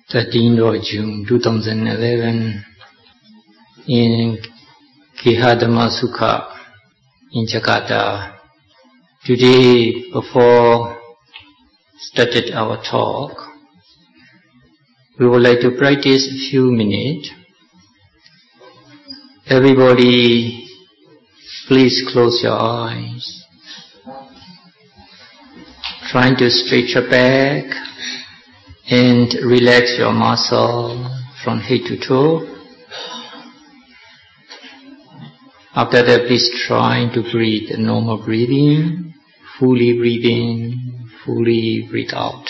13th of June 2011 in Kehadama Sukha in Jakarta. Today, before started our talk, we would like to practice a few minutes. Everybody, please close your eyes. Trying to stretch your back and relax your muscle from head to toe. After that, please try to breathe normal breathing. Fully breathe in, fully breathe out.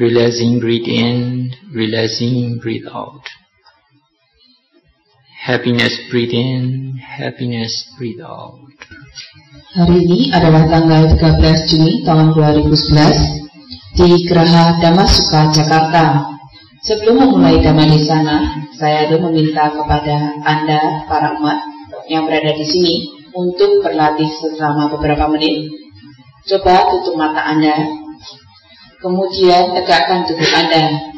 Relaxing, breathe in, relaxing, breathe out. Happiness, breathe in, happiness, breathe out. Hari ini adalah tanggal 13 Juni tahun 2011 di Geraha Dhammasuka, Jakarta. Sebelum memulai Dhammadesana, saya meminta kepada Anda, para umat yang berada di sini, untuk berlatih selama beberapa menit. Coba tutup mata Anda, kemudian tegakkan tubuh Anda.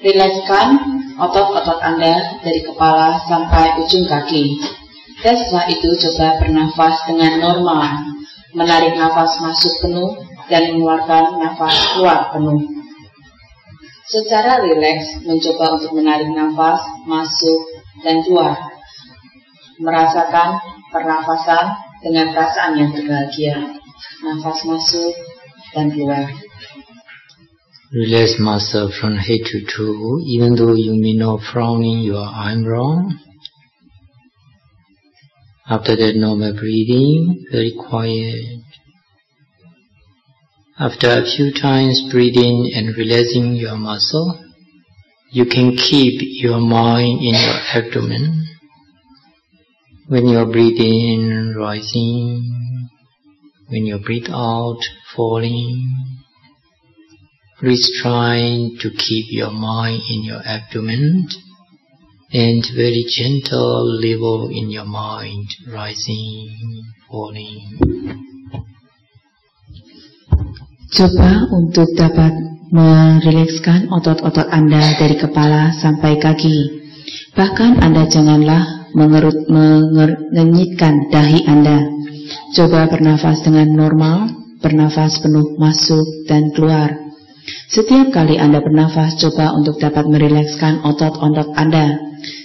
Rilekskan otot-otot Anda dari kepala sampai ujung kaki. Dan setelah itu coba bernafas dengan normal, menarik nafas masuk penuh dan mengeluarkan nafas keluar penuh. Secara rileks mencoba untuk menarik nafas masuk dan keluar, merasakan pernafasan dengan perasaan yang berbahagia. Nafas masuk dan keluar. Relax muscle from head to toe, even though you may not frowning your eyebrow. After that, normal breathing, very quiet. After a few times breathing and relaxing your muscle, you can keep your mind in your abdomen. When you breathe in, rising. When you breathe out, falling. Please try to keep your mind in your abdomen and very gentle level in your mind, rising, falling. Coba untuk dapat merilekskan otot-otot Anda dari kepala sampai kaki. Bahkan Anda janganlah mengenyitkan dahi Anda. Coba bernafas dengan normal, bernafas penuh masuk dan keluar. Setiap kali Anda bernafas, coba untuk dapat merilekskan otot-otot Anda.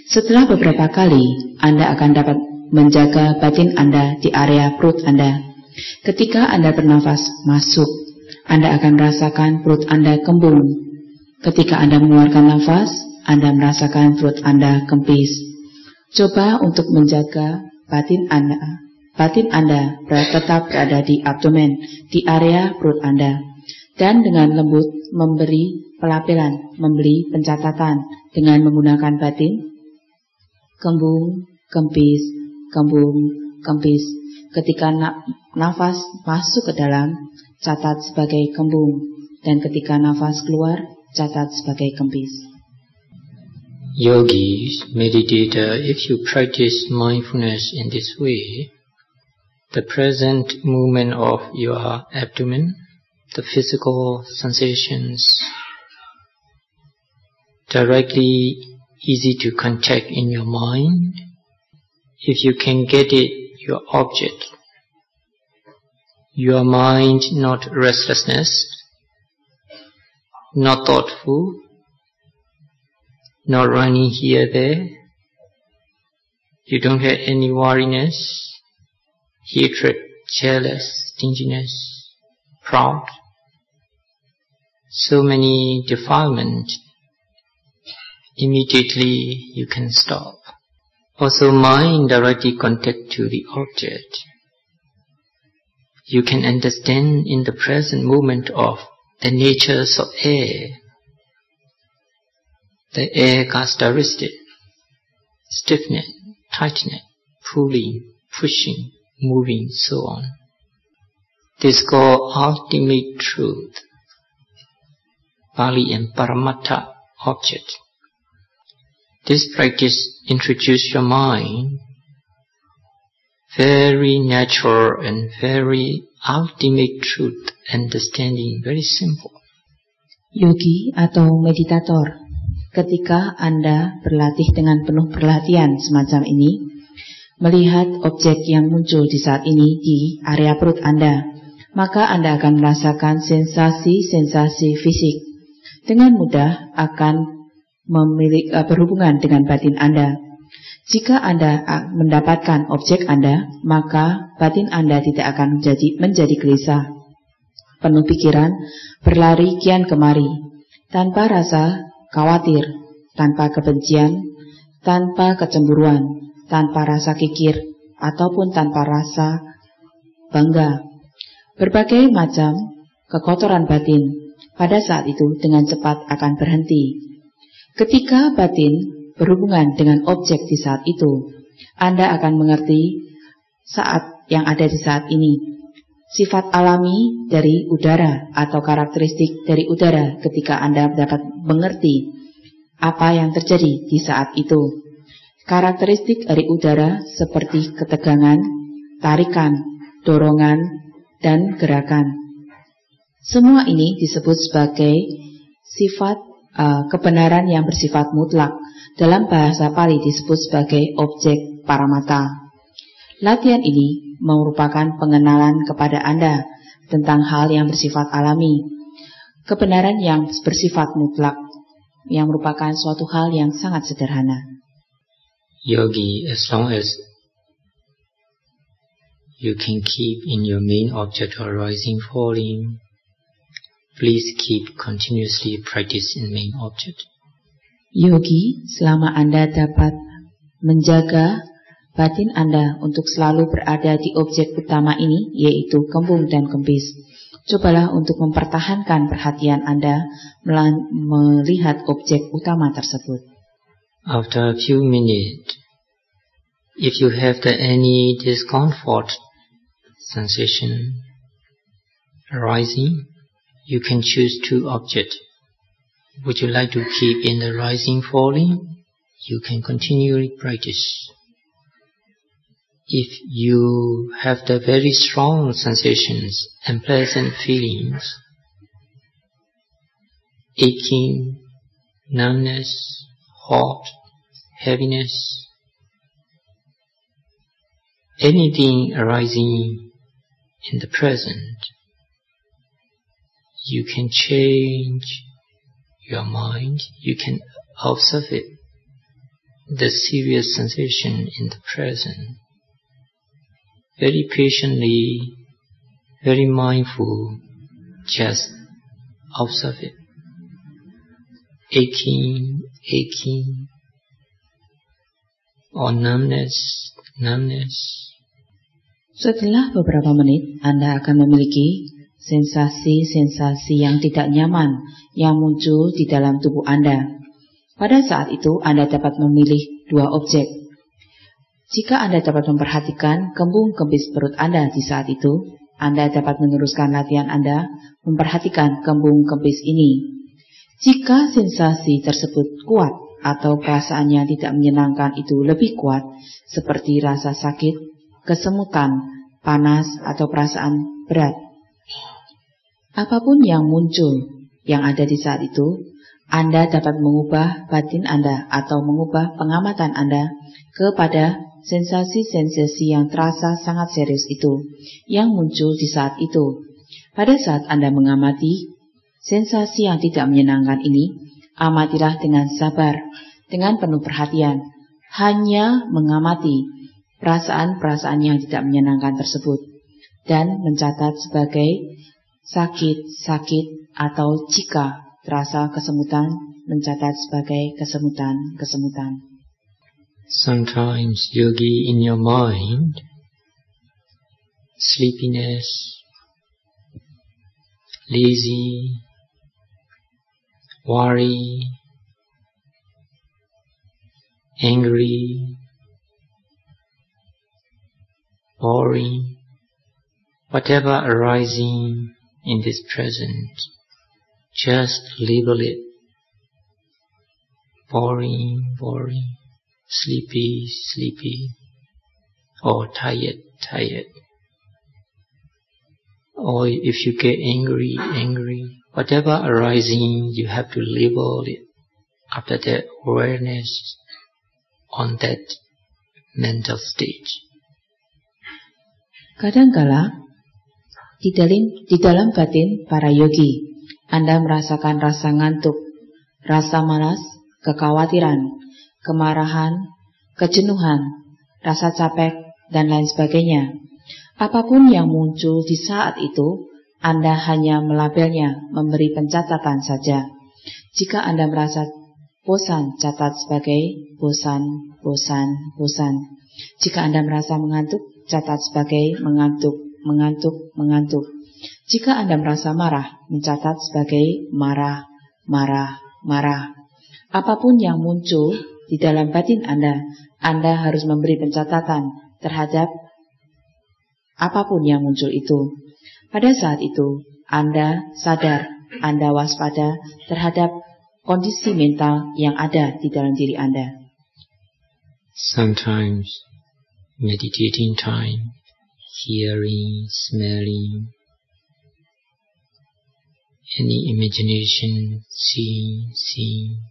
Setelah beberapa kali, Anda akan dapat menjaga batin Anda di area perut Anda. Ketika Anda bernafas masuk, Anda akan merasakan perut Anda kembung. Ketika Anda mengeluarkan nafas, Anda merasakan perut Anda kempis. Coba untuk menjaga batin Anda tetap berada di abdomen, di area perut Anda. Dan dengan lembut memberi pelabelan, memberi pencatatan dengan menggunakan batin. Kembung, kempis, kembung, kempis. Ketika nafas masuk ke dalam, catat sebagai kembung. Dan ketika nafas keluar, catat sebagai kempis. Yogis, meditator, if you practice mindfulness in this way, the present movement of your abdomen, the physical sensations, directly easy to contact in your mind. If you can get it, your object, your mind not restlessness, not thoughtful, not running here, there. You don't have any worriness, hatred, jealous, stinginess, proud. So many defilements. Immediately you can stop. Also mind directly contact to the object. You can understand in the present moment of the natures of air. The air characteristic, stiffness, tightness, pulling, pushing, moving, so on. This is called ultimate truth. Pali and Paramattha object. This practice introduces your mind very natural and very ultimate truth, understanding, very simple. Yogi atau meditator, ketika Anda berlatih dengan penuh perhatian semacam ini, melihat objek yang muncul di saat ini di area perut Anda, maka Anda akan merasakan sensasi-sensasi fisik. Dengan mudah akan berhubungan dengan batin Anda. Jika Anda mendapatkan objek Anda, maka batin Anda tidak akan menjadi gelisah, penuh pikiran, berlari kian kemari, tanpa rasa khawatir, tanpa kebencian, tanpa kecemburuan, tanpa rasa kikir, ataupun tanpa rasa bangga. Berbagai macam kekotoran batin pada saat itu dengan cepat akan berhenti. Ketika batin berhubungan dengan objek di saat itu, Anda akan mengerti saat yang ada di saat ini. Sifat alami dari udara atau karakteristik dari udara ketika Anda dapat mengerti apa yang terjadi di saat itu. Karakteristik dari udara seperti ketegangan, tarikan, dorongan, dan gerakan. Semua ini disebut sebagai sifat kebenaran yang bersifat mutlak. Dalam bahasa Pali disebut sebagai objek paramata. Latihan ini merupakan pengenalan kepada Anda tentang hal yang bersifat alami, kebenaran yang bersifat mutlak, yang merupakan suatu hal yang sangat sederhana. Yogi, as long as you can keep in your main object arising, falling, please keep continuously practice in main object. Yogi, selama Anda dapat menjaga batin Anda untuk selalu berada di objek utama ini, yaitu kembung dan kempis. Cobalah untuk mempertahankan perhatian Anda melihat objek utama tersebut. After a few minutes, if you have any discomfort sensation arising, you can choose two objects. Would you like to keep in the rising, falling? You can continually practice. If you have the very strong sensations and pleasant feelings, aching, numbness, hot, heaviness, anything arising in the present, you can change your mind, you can observe it, the serious sensation in the present. Very patiently, very mindful, just observe it. Aching, or numbness. Setelah beberapa menit, Anda akan memiliki sensasi-sensasi yang tidak nyaman yang muncul di dalam tubuh Anda. Pada saat itu, Anda dapat memilih dua objek. Jika Anda dapat memperhatikan kembung kempis perut Anda di saat itu, Anda dapat meneruskan latihan Anda memperhatikan kembung kempis ini. Jika sensasi tersebut kuat atau perasaan yang tidak menyenangkan itu lebih kuat, seperti rasa sakit, kesemutan, panas, atau perasaan berat, apapun yang muncul yang ada di saat itu, Anda dapat mengubah batin Anda atau mengubah pengamatan Anda kepada sensasi-sensasi yang terasa sangat serius itu, yang muncul di saat itu. Pada saat Anda mengamati sensasi yang tidak menyenangkan ini, amatilah dengan sabar, dengan penuh perhatian, hanya mengamati perasaan-perasaan yang tidak menyenangkan tersebut, dan mencatat sebagai sakit-sakit, atau jika terasa kesemutan, mencatat sebagai kesemutan-kesemutan. Sometimes yogi in your mind, sleepiness, lazy, worry, angry, boring, whatever arising in this present, just label it. Boring, sleepy, or tired. Or if you get angry, Whatever arising, you have to label it after that awareness on that mental stage. Kadangkala di dalam batin para yogi, Anda merasakan rasa ngantuk, rasa malas, kekhawatiran, kemarahan, kejenuhan, rasa capek, dan lain sebagainya. Apapun yang muncul di saat itu, Anda hanya melabelnya, memberi pencatatan saja. Jika Anda merasa bosan, catat sebagai bosan, bosan, bosan. Jika Anda merasa mengantuk, catat sebagai mengantuk, mengantuk, mengantuk. Jika Anda merasa marah, mencatat sebagai marah, marah, marah. Apapun yang muncul di dalam batin Anda harus memberi pencatatan terhadap apapun yang muncul itu. Pada saat itu, Anda sadar, Anda waspada terhadap kondisi mental yang ada di dalam diri Anda. Sometimes meditating time, hearing, smelling, any imagination, seeing.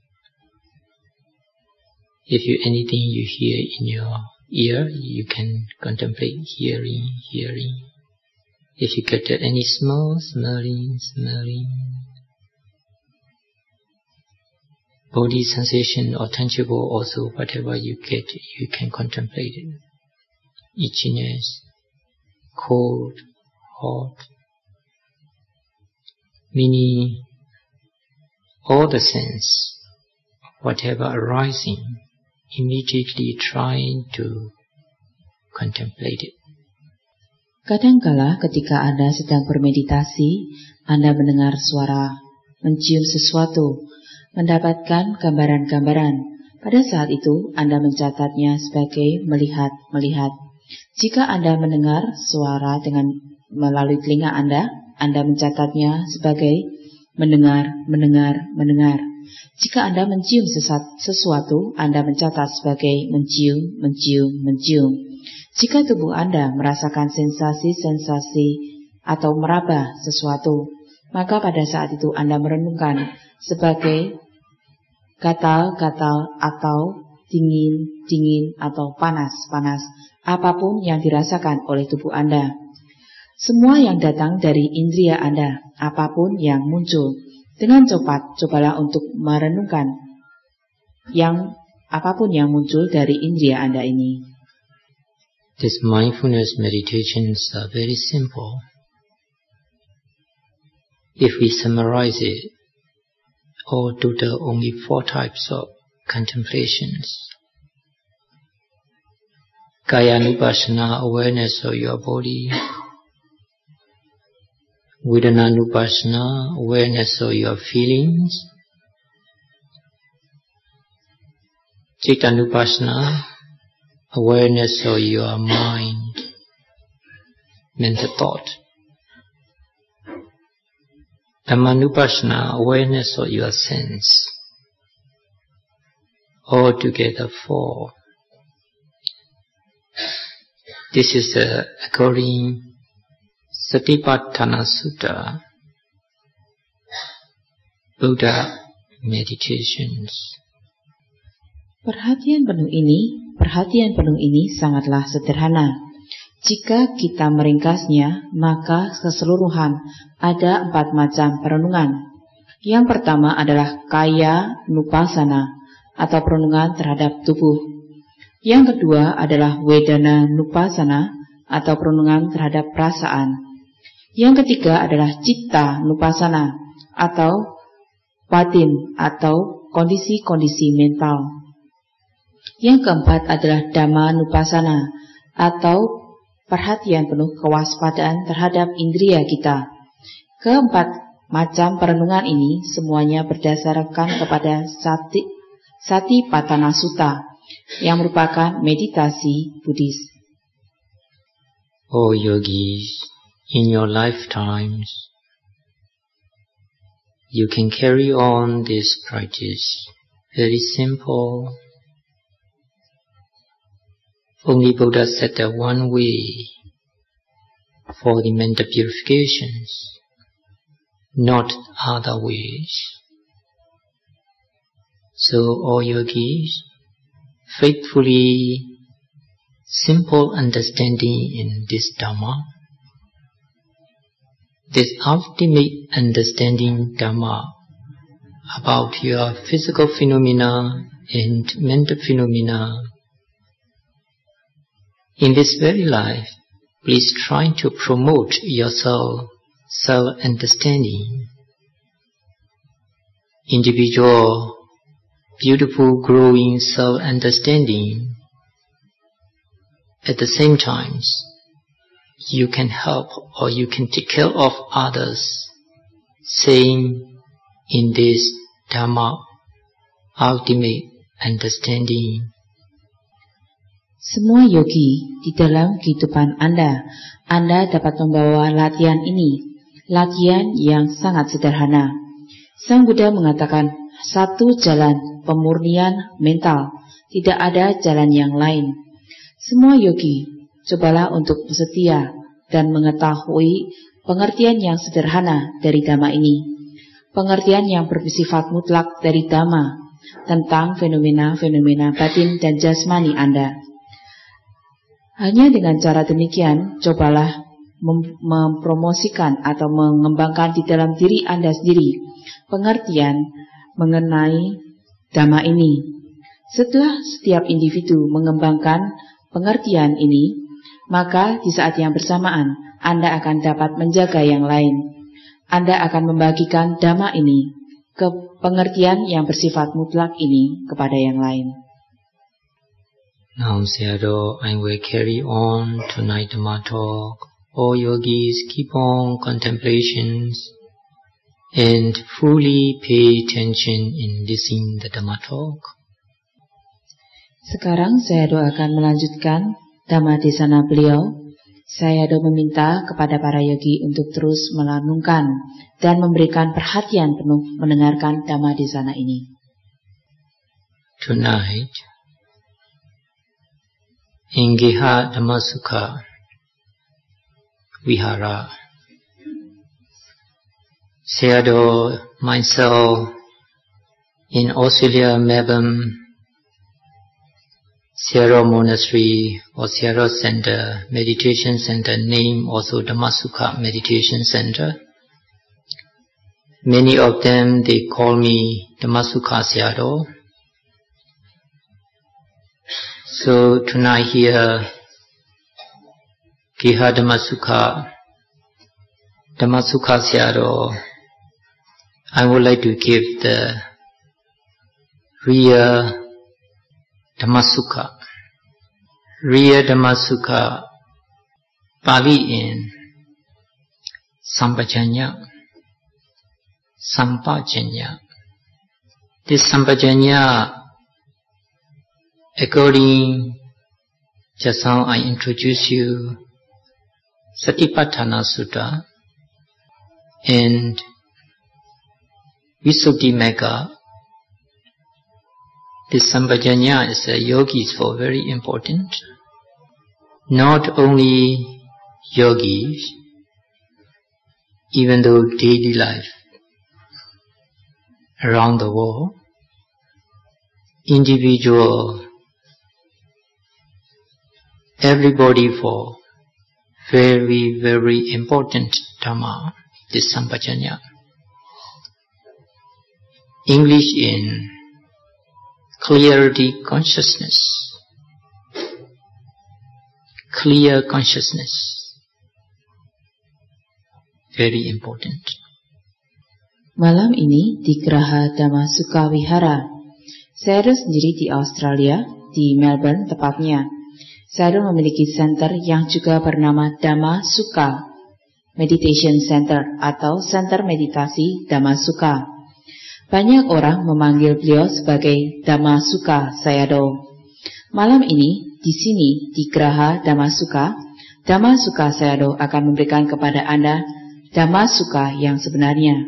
If anything you hear in your ear, you can contemplate hearing. If you get any smell, smelling. Body sensation or tangible also, whatever you get, you can contemplate it. Itchiness, cold, hot. Meaning, all the sense, whatever arising, immediately trying to contemplate it. Kadangkala ketika Anda sedang bermeditasi, Anda mendengar suara, mencium sesuatu, mendapatkan gambaran-gambaran. Pada saat itu, Anda mencatatnya sebagai melihat. Jika Anda mendengar suara melalui telinga Anda mencatatnya sebagai mendengar. Jika Anda mencium sesuatu, Anda mencatat sebagai mencium. Jika tubuh Anda merasakan sensasi-sensasi atau meraba sesuatu, maka pada saat itu Anda merenungkan sebagai gatal-gatal atau dingin atau panas. Apapun yang dirasakan oleh tubuh Anda. Semua yang datang dari indria Anda, apapun yang muncul, dengan cepat cobalah untuk merenungkan apapun yang muncul dari indria Anda ini. These mindfulness meditations are very simple. If we summarize it, or total only 4 types of contemplations. Kaya Nupassana, awareness of your body. Vedana Nupassana, awareness of your feelings. Citta Nupassana, awareness of your mind, mental thought. Dhammanupassana, awareness of your sense. All together 4. This is according Satipatthana Sutta, Buddha meditations. Perhatian penuh ini sangatlah sederhana. Jika kita meringkasnya, maka keseluruhan ada 4 macam perenungan. Yang pertama adalah Kaya Nupassana atau perenungan terhadap tubuh. Yang kedua adalah Vedana Nupassana atau perenungan terhadap perasaan. Yang ketiga adalah Citta Nupassana atau batin atau kondisi-kondisi mental. Yang keempat adalah Dhamma Nupassana atau perhatian penuh kewaspadaan terhadap indria kita. Keempat macam perenungan ini semuanya berdasarkan kepada Satipatthana Sutta yang merupakan meditasi Buddhis. Oh yogis, in your lifetimes, you can carry on this practice. Very simple. Only Buddha said that one way for the mental purifications. not other ways. So all yogis, faithfully simple understanding in this Dhamma, this ultimate understanding Dhamma about your physical phenomena and mental phenomena, in this very life, please try to promote yourself self-understanding. Individual, beautiful, growing self-understanding. At the same time, you can help or you can take care of others, saying in this Dhamma, ultimate understanding. Semua yogi di dalam kehidupan Anda dapat membawa latihan ini, latihan yang sangat sederhana. Sang Buddha mengatakan, satu jalan pemurnian mental, tidak ada jalan yang lain. Semua yogi, cobalah untuk setia dan mengetahui pengertian yang sederhana dari Dhamma ini. Pengertian yang bersifat mutlak dari Dhamma tentang fenomena-fenomena batin dan jasmani Anda. Hanya dengan cara demikian, cobalah mempromosikan atau mengembangkan di dalam diri Anda sendiri pengertian mengenai Dhamma ini. Setelah setiap individu mengembangkan pengertian ini, maka di saat yang bersamaan Anda akan dapat menjaga yang lain. Anda akan membagikan Dhamma ini, ke pengertian yang bersifat mutlak ini kepada yang lain. Now, Sayadaw, I will carry on tonight Dhamma talk. All yogis keep on contemplations and fully pay attention in listening the Dhamma talk. Sekarang Sayadaw akan melanjutkan Dhamma Desana beliau. Sayadaw meminta kepada para yogi untuk terus melanungkan dan memberikan perhatian penuh mendengarkan Dhamma Desana ini. Tonight, in Geha Dhammasukha Vihara, Sayadaw, myself, in Australia, Melbourne, Sayadaw Monastery or Sayadaw Center, Meditation Center, name also Dhammasukha Meditation Center. Many of them, they call me Dhammasukha Sayadaw. So tonight here, Geha Dhammasukha Sayadaw, I would like to give the real Dhammasukha. Real Dhammasukha, Pali in Sampajanya. This Sampajanya, according just how I introduce you, Satipatthana Sutta and Visuddhimagga. This Sampajanya is a yogis for very important. Not only yogis, even though daily life around the world, individual, everybody for very, very important Dhamma, this Sampajanya. English in clarity consciousness. Clear consciousness. Very important. Malam ini di Geraha Dhammasukha Vihara. Sayadaw sendiri di Australia, di Melbourne tepatnya. Sayadaw memiliki center yang juga bernama Dhammasukha Meditation Center atau Center Meditasi Dhammasukha. Banyak orang memanggil beliau sebagai Dhammasukha Sayadaw. Malam ini di sini di Geraha Dhammasukha Sayadaw akan memberikan kepada Anda Dhammasukha yang sebenarnya.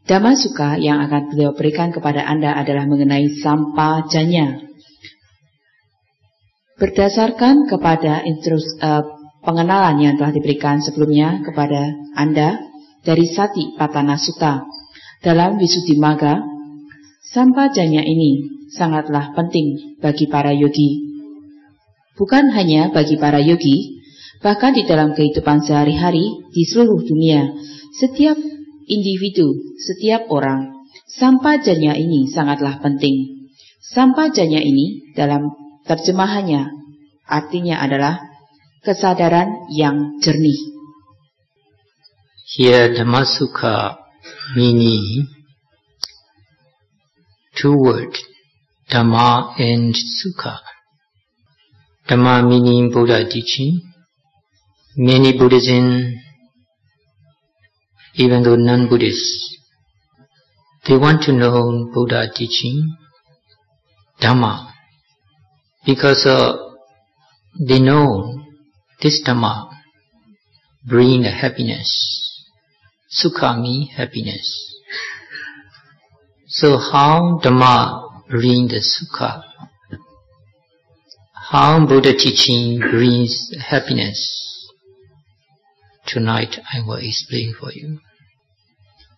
Dhammasukha yang akan beliau berikan kepada Anda adalah mengenai Sampajanya. Berdasarkan kepada pengenalan yang telah diberikan sebelumnya kepada Anda dari Sati Patana Sutta. Dalam Visuddhimagga, sampajanya ini sangatlah penting bagi para yogi. Bukan hanya bagi para yogi, bahkan di dalam kehidupan sehari-hari di seluruh dunia, setiap individu, setiap orang, sampajanya ini sangatlah penting. Sampajanya ini dalam terjemahannya artinya adalah kesadaran yang jernih. Here Dhammasukha meaning two words, Dhamma and Sukha. Dhamma meaning Buddha teaching. Many Buddhism, even though non-Buddhists, they want to know Buddha teaching, Dhamma, because they know this Dhamma bring the happiness. Sukha means happiness. So how Dhamma bring the Sukha? How Buddha teaching brings happiness? Tonight I will explain for you.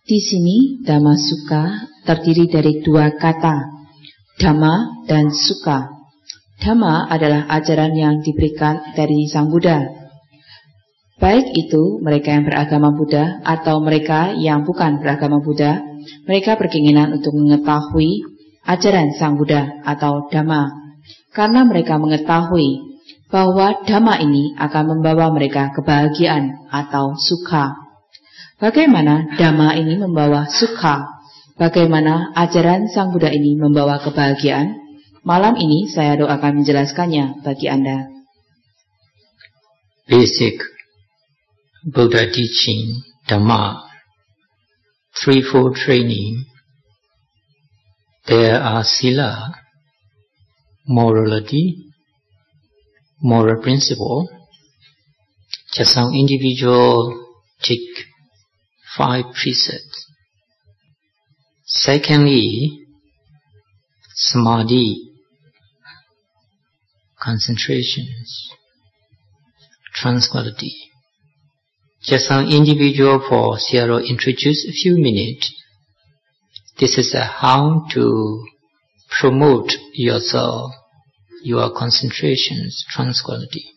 Di sini Dhamma Sukha terdiri dari dua kata, Dhamma dan Sukha. Dhamma adalah ajaran yang diberikan dari Sang Buddha. Baik itu mereka yang beragama Buddha atau mereka yang bukan beragama Buddha, mereka berkeinginan untuk mengetahui ajaran Sang Buddha atau Dhamma. Karena mereka mengetahui bahwa Dhamma ini akan membawa mereka kebahagiaan atau sukha. Bagaimana Dhamma ini membawa sukha? Bagaimana ajaran Sang Buddha ini membawa kebahagiaan? Malam ini saya akan menjelaskannya bagi Anda. Basic Buddha teaching, Dhamma, threefold training. There are sila, morality, moral principle. Just some individual take 5 precepts. Secondly, samadhi, concentrations, tranquility. Just some individual for Sayadaw introduce a few minutes. This is how to promote yourself, your concentrations, tranquility.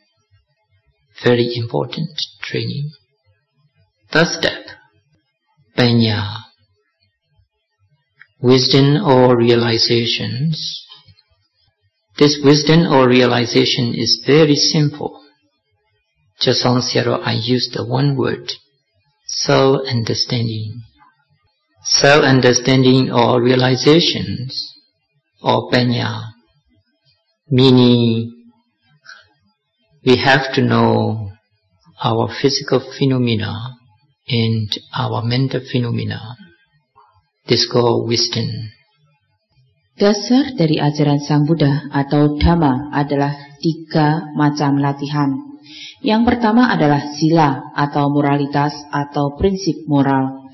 Very important training. Third step, panya, wisdom or realizations. This wisdom or realization is very simple. Just on Sayadaw, I use the one word, self-understanding. Self-understanding or realizations or panya, meaning we have to know our physical phenomena and our mental phenomena. This is called wisdom. Dasar dari ajaran Sang Buddha atau Dhamma adalah 3 macam latihan. Yang pertama adalah sila atau moralitas atau prinsip moral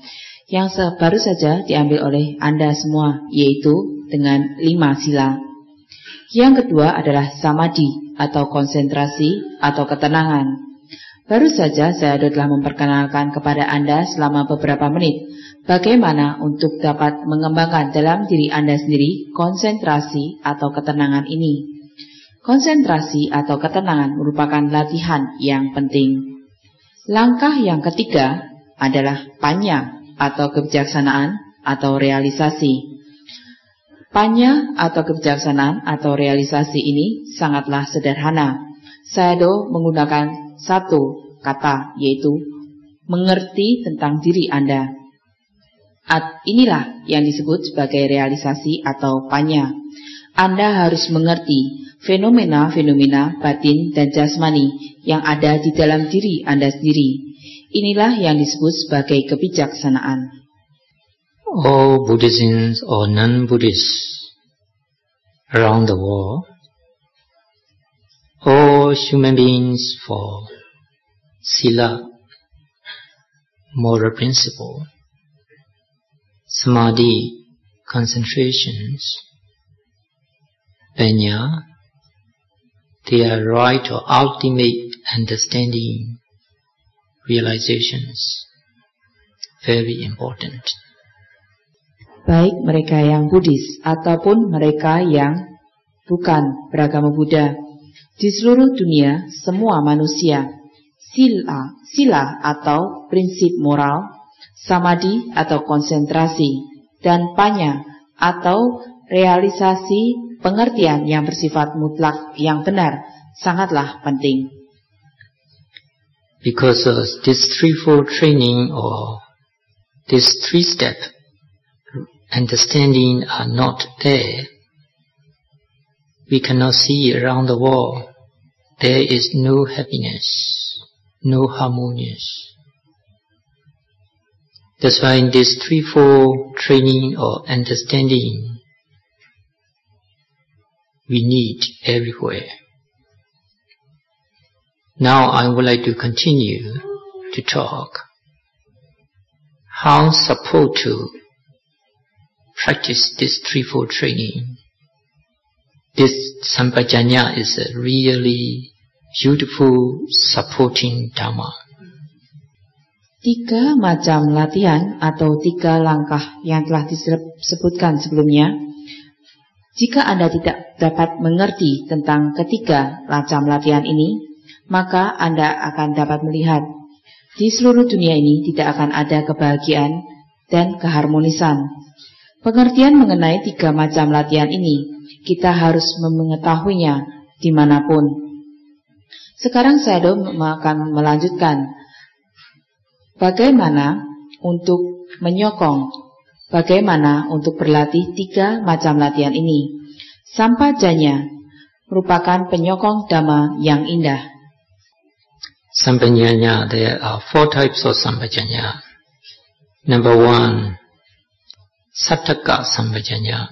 yang baru saja diambil oleh Anda semua, yaitu dengan 5 sila. Yang kedua adalah samadhi atau konsentrasi atau ketenangan. Baru saja saya telah memperkenalkan kepada Anda selama beberapa menit bagaimana untuk dapat mengembangkan dalam diri Anda sendiri konsentrasi atau ketenangan ini. Konsentrasi atau ketenangan merupakan latihan yang penting. Langkah yang ketiga adalah panya atau kebijaksanaan atau realisasi. Panya atau kebijaksanaan atau realisasi ini sangatlah sederhana. Sayadaw menggunakan 1 kata, yaitu mengerti tentang diri Anda. Inilah yang disebut sebagai realisasi atau panya. Anda harus mengerti fenomena-fenomena batin dan jasmani yang ada di dalam diri Anda sendiri. Inilah yang disebut sebagai kebijaksanaan. All Buddhisms or non-Buddhists around the world, all human beings for sila, moral principle, samadhi, concentrations, panya, they are right or ultimate understanding, realizations. very important. Baik mereka yang Buddhis ataupun mereka yang bukan beragama Buddha, di seluruh dunia semua manusia, sila atau prinsip moral, samadhi atau konsentrasi, dan panya atau realisasi pengertian yang bersifat mutlak yang benar sangatlah penting. Because this threefold training or this three-step understanding are not there, we cannot see around the world. There is no happiness, no harmonious. That's why in this threefold training or understanding, we need everywhere. Now I would like to continue to talk how support to practice this threefold training. This Sampajanya is a really beautiful supporting Dhamma. 3 macam latihan atau 3 langkah yang telah disebutkan sebelumnya. Jika Anda tidak dapat mengerti tentang ketiga macam latihan ini, maka Anda akan dapat melihat di seluruh dunia ini tidak akan ada kebahagiaan dan keharmonisan. Pengertian mengenai 3 macam latihan ini, kita harus mengetahuinya dimanapun. Sekarang saya akan melanjutkan bagaimana untuk menyokong, bagaimana untuk berlatih 3 macam latihan ini. Sampajanya merupakan penyokong Dhamma yang indah. Sampajanya, there are 4 types of Sampajanya. Number 1, Sattaka Sampajanya.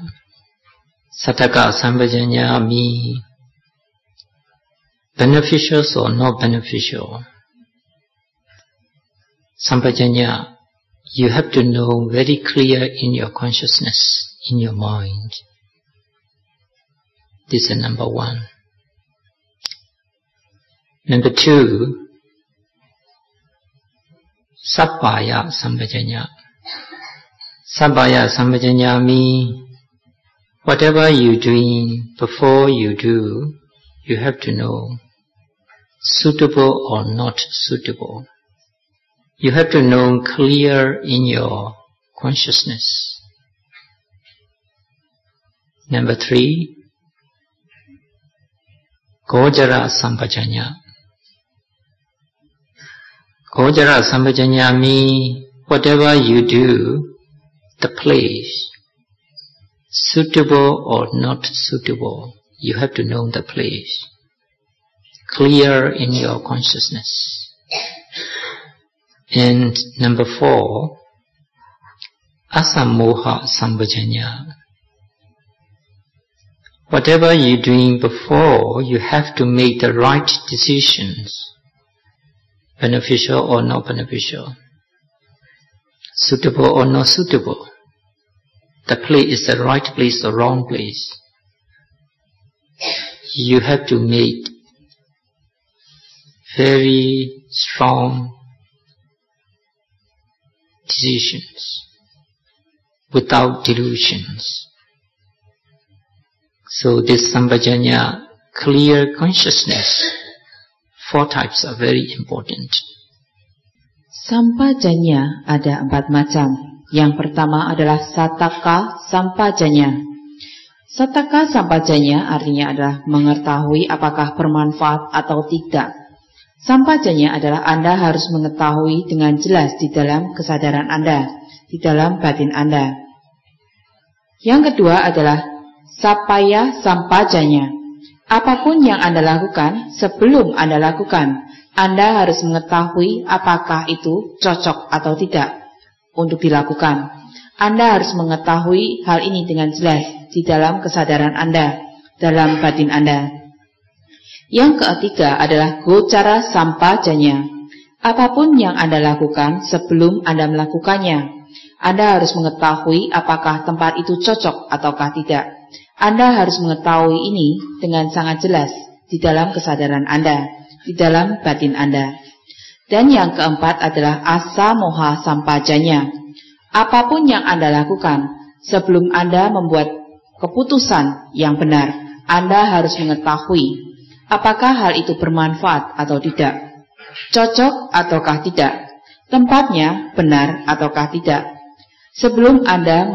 Sattaka Sampajanya means beneficial or not beneficial. Sampajanya, you have to know very clear in your consciousness, in your mind. This is number 1. Number 2, Sabbaya Sampajanya. Sabbaya Sampajanya means whatever you're doing before you do, you have to know suitable or not suitable. You have to know clear in your consciousness. Number 3, Gojara Sampajanya. Gojara Sampajanya means whatever you do, the place, suitable or not suitable, you have to know the place, clear in your consciousness. And number 4, Asamoha Sampajanya. Whatever you're doing before, you have to make the right decisions, beneficial or not beneficial, suitable or not suitable. The place is the right place or wrong place. You have to make very strong decisions without delusions. So this Sampajanya, clear consciousness, 4 types are very important. Sampajanya ada 4 macam. Yang pertama adalah Sattaka Sampajanya. Sattaka Sampajanya artinya adalah mengetahui apakah bermanfaat atau tidak. Sampajanya adalah Anda harus mengetahui dengan jelas di dalam kesadaran Anda, di dalam batin Anda. Yang kedua adalah Sappaya Sampajanya. Apapun yang Anda lakukan, sebelum Anda lakukan, Anda harus mengetahui apakah itu cocok atau tidak untuk dilakukan. Anda harus mengetahui hal ini dengan jelas di dalam kesadaran Anda, dalam batin Anda. Yang ketiga adalah Gocara Sampajanya. Apapun yang Anda lakukan sebelum Anda melakukannya, Anda harus mengetahui apakah tempat itu cocok ataukah tidak. Anda harus mengetahui ini dengan sangat jelas di dalam kesadaran Anda, di dalam batin Anda. Dan yang keempat adalah asa moha sampajanya. Apapun yang Anda lakukan, sebelum Anda membuat keputusan yang benar, Anda harus mengetahui apakah hal itu bermanfaat atau tidak, cocok ataukah tidak, tempatnya benar ataukah tidak. Sebelum Anda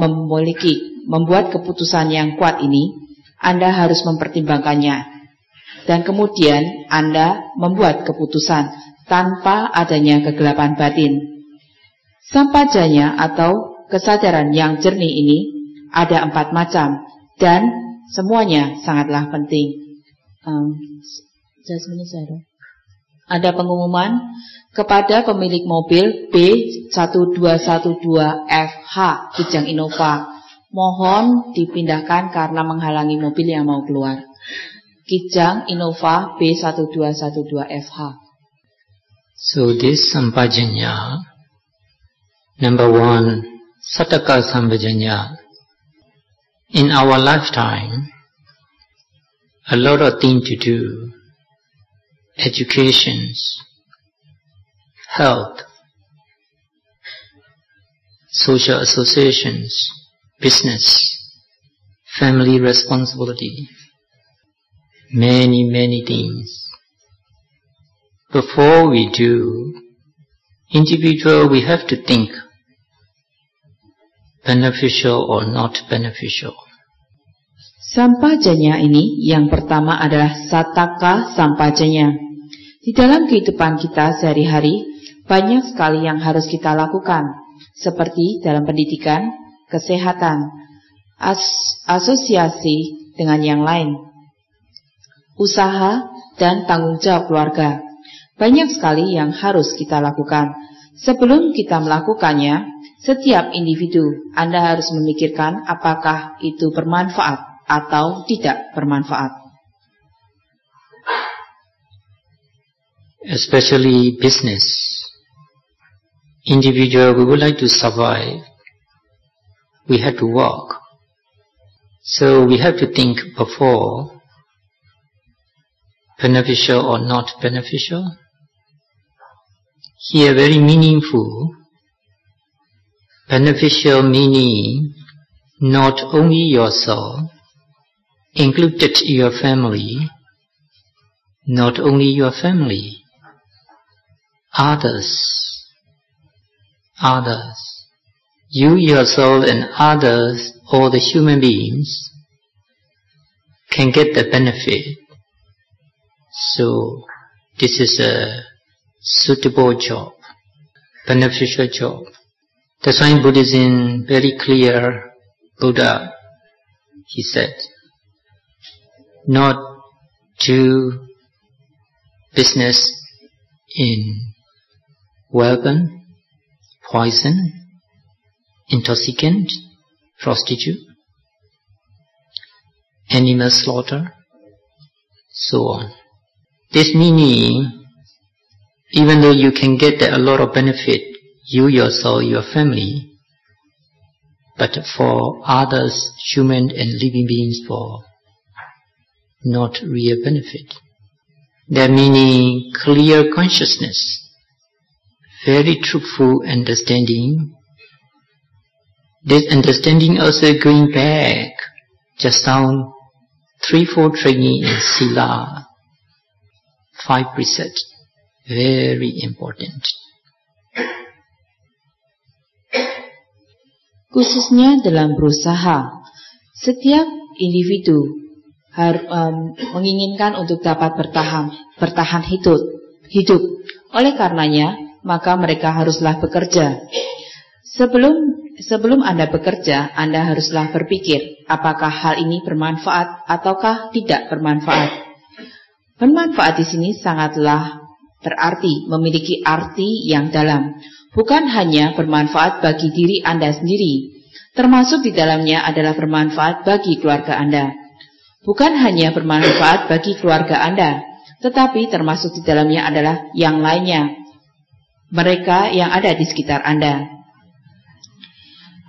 membuat keputusan yang kuat ini, Anda harus mempertimbangkannya. Dan kemudian Anda membuat keputusan tanpa adanya kegelapan batin. Sampajanya atau kesadaran yang jernih ini ada 4 macam dan semuanya sangatlah penting. Ada pengumuman kepada pemilik mobil B1212FH Kijang Innova, mohon dipindahkan karena menghalangi mobil yang mau keluar. Kijang Innova B1212FH. So this sampajanya, number 1, Sataka sampajanya. In our lifetime, a lot of things to do, educations, health, social associations, business, family responsibility, many things. Before we do, individual, we have to think beneficial or not beneficial. Sampajanya ini yang pertama adalah sataka sampajanya. Di dalam kehidupan kita sehari-hari banyak sekali yang harus kita lakukan, seperti dalam pendidikan, kesehatan, asosiasi dengan yang lain, usaha dan tanggung jawab keluarga. Banyak sekali yang harus kita lakukan. Sebelum kita melakukannya, setiap individu Anda harus memikirkan apakah itu bermanfaat atau tidak bermanfaat. Especially business. Individual, we would like to survive. We have to work. So we have to think before, beneficial or not beneficial. Here very meaningful. Beneficial meaning not only yourself, included your family, not only your family, others. You yourself and others, all the human beings, can get the benefit. So this is a suitable job, beneficial job. That's why in Buddhism, very clear, Buddha, he said, not do business in weapon, poison, intoxicant, prostitute, animal slaughter, so on. This meaning, even though you can get a lot of benefit, you yourself, your family, but for others, human and living beings, for not real benefit. That meaning clear consciousness, very truthful understanding. This understanding also going back just down 3-4 training in Sila, 5 precepts, very important. Khususnya dalam berusaha, setiap individu menginginkan untuk dapat bertahan hidup. Oleh karenanya, maka mereka haruslah bekerja. Sebelum Anda bekerja, Anda haruslah berpikir apakah hal ini bermanfaat ataukah tidak bermanfaat. Bermanfaat di sini sangatlah berarti, memiliki arti yang dalam. Bukan hanya bermanfaat bagi diri Anda sendiri, termasuk di dalamnya adalah bermanfaat bagi keluarga Anda. Bukan hanya bermanfaat bagi keluarga Anda, tetapi termasuk di dalamnya adalah yang lainnya, mereka yang ada di sekitar Anda.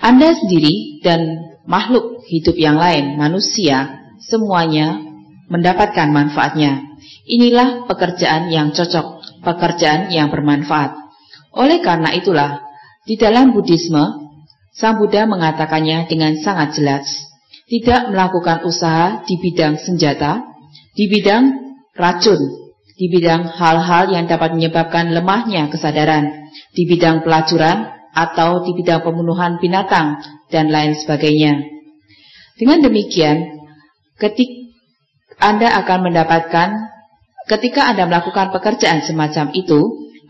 Anda sendiri dan makhluk hidup yang lain, manusia, semuanya mendapatkan manfaatnya. Inilah pekerjaan yang cocok. pekerjaan yang bermanfaat. Oleh karena itulah, di dalam Buddhisme, Sang Buddha mengatakannya dengan sangat jelas. Tidak melakukan usaha di bidang senjata, di bidang racun, di bidang hal-hal yang dapat menyebabkan lemahnya kesadaran, di bidang pelacuran atau di bidang pembunuhan binatang dan lain sebagainya. Dengan demikian, ketika Anda melakukan pekerjaan semacam itu,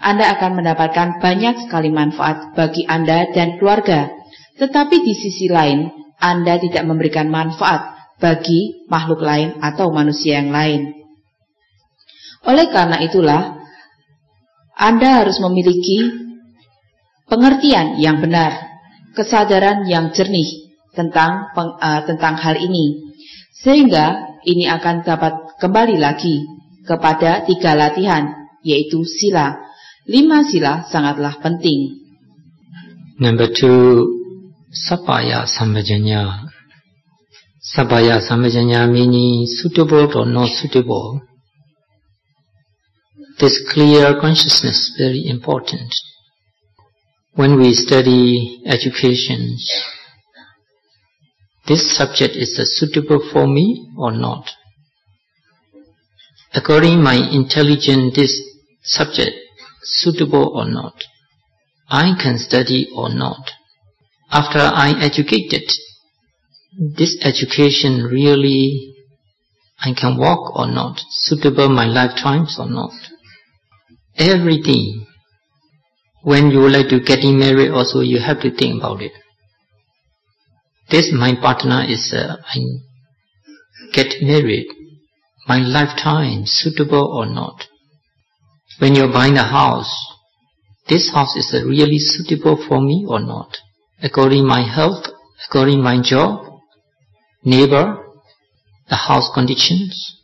Anda akan mendapatkan banyak sekali manfaat bagi Anda dan keluarga. Tetapi di sisi lain, Anda tidak memberikan manfaat bagi makhluk lain atau manusia yang lain. Oleh karena itulah, Anda harus memiliki pengertian yang benar, kesadaran yang jernih tentang hal ini, sehingga ini akan dapat kembali lagi kepada 3 latihan, yaitu sila. 5 sila sangatlah penting. Number 2, Sappaya Sampajanya. Sappaya Sampajanya meaning suitable or not suitable. This clear consciousness very important. When we study education, this subject is suitable for me or not. According my intelligence, this subject suitable or not. I can study or not. After I educated, this education really I can walk or not, suitable my lifetimes or not. Everything. When you would like to get married also, you have to think about it. This my partner is, I get married, my lifetime suitable or not. When you're buying a house, this house is really suitable for me or not. According my health, according my job, neighbor, the house conditions.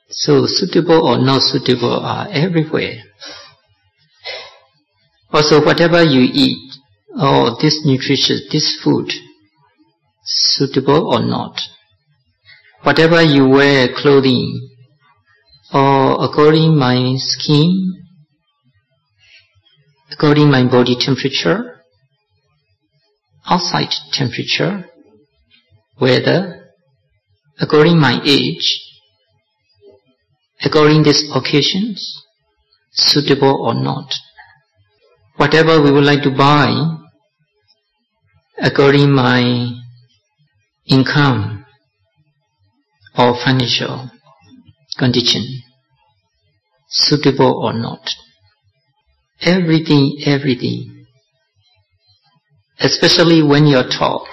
So suitable or not suitable are everywhere. Also whatever you eat, or this nutritious, this food, suitable or not. Whatever you wear, clothing, or according my skin, according my body temperature, outside temperature, weather, according my age, according these occasions, suitable or not. Whatever we would like to buy, according my income or financial condition, suitable or not. Everything. Especially when you talk,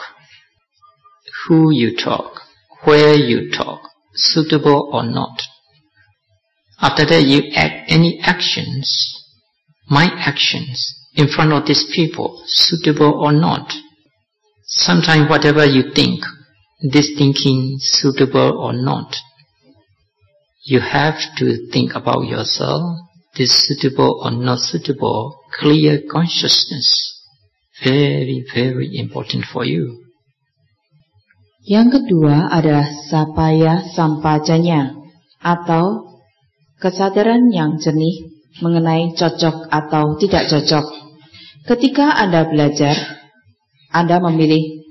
who you talk, where you talk, suitable or not. After that you act any actions, my actions, in front of these people, suitable or not. Sometimes whatever you think, this thinking suitable or not. You have to think about yourself, this suitable or not suitable, clear consciousness. Very, very important for you. Yang kedua adalah Sappaya Sampajanya, atau kesadaran yang jernih mengenai cocok atau tidak cocok. Ketika Anda belajar, Anda memilih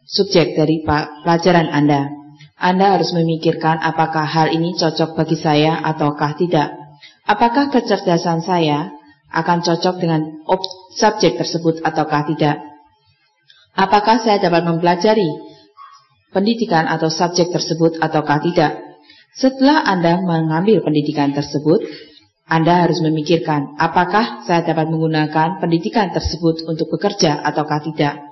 subjek dari pelajaran Anda. Anda harus memikirkan apakah hal ini cocok bagi saya ataukah tidak. Apakah kecerdasan saya akan cocok dengan subjek tersebut ataukah tidak. Apakah saya dapat mempelajari pendidikan atau subjek tersebut ataukah tidak. Setelah Anda mengambil pendidikan tersebut, Anda harus memikirkan apakah saya dapat menggunakan pendidikan tersebut untuk bekerja ataukah tidak.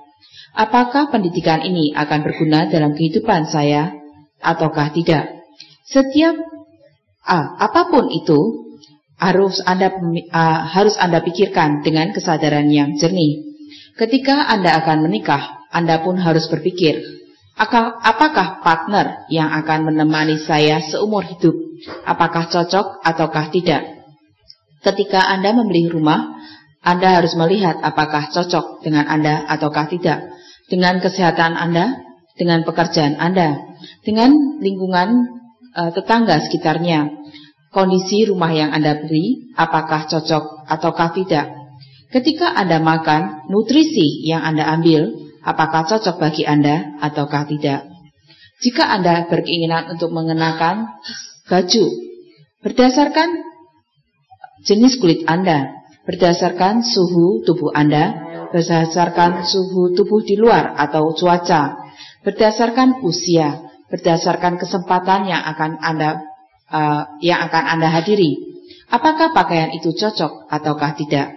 Apakah pendidikan ini akan berguna dalam kehidupan saya ataukah tidak. Setiap apapun itu harus Anda pikirkan dengan kesadaran yang jernih. Ketika Anda akan menikah, Anda pun harus berpikir, apakah partner yang akan menemani saya seumur hidup, apakah cocok ataukah tidak. Ketika Anda membeli rumah, Anda harus melihat apakah cocok dengan Anda ataukah tidak, dengan kesehatan Anda, dengan pekerjaan Anda, dengan lingkungan tetangga sekitarnya. kondisi rumah yang Anda beri, apakah cocok ataukah tidak. Ketika Anda makan, nutrisi yang Anda ambil, apakah cocok bagi Anda ataukah tidak. Jika Anda berkeinginan untuk mengenakan baju, berdasarkan jenis kulit Anda, berdasarkan suhu tubuh Anda, berdasarkan suhu tubuh di luar atau cuaca, berdasarkan usia, berdasarkan kesempatan yang akan Anda hadiri, apakah pakaian itu cocok ataukah tidak.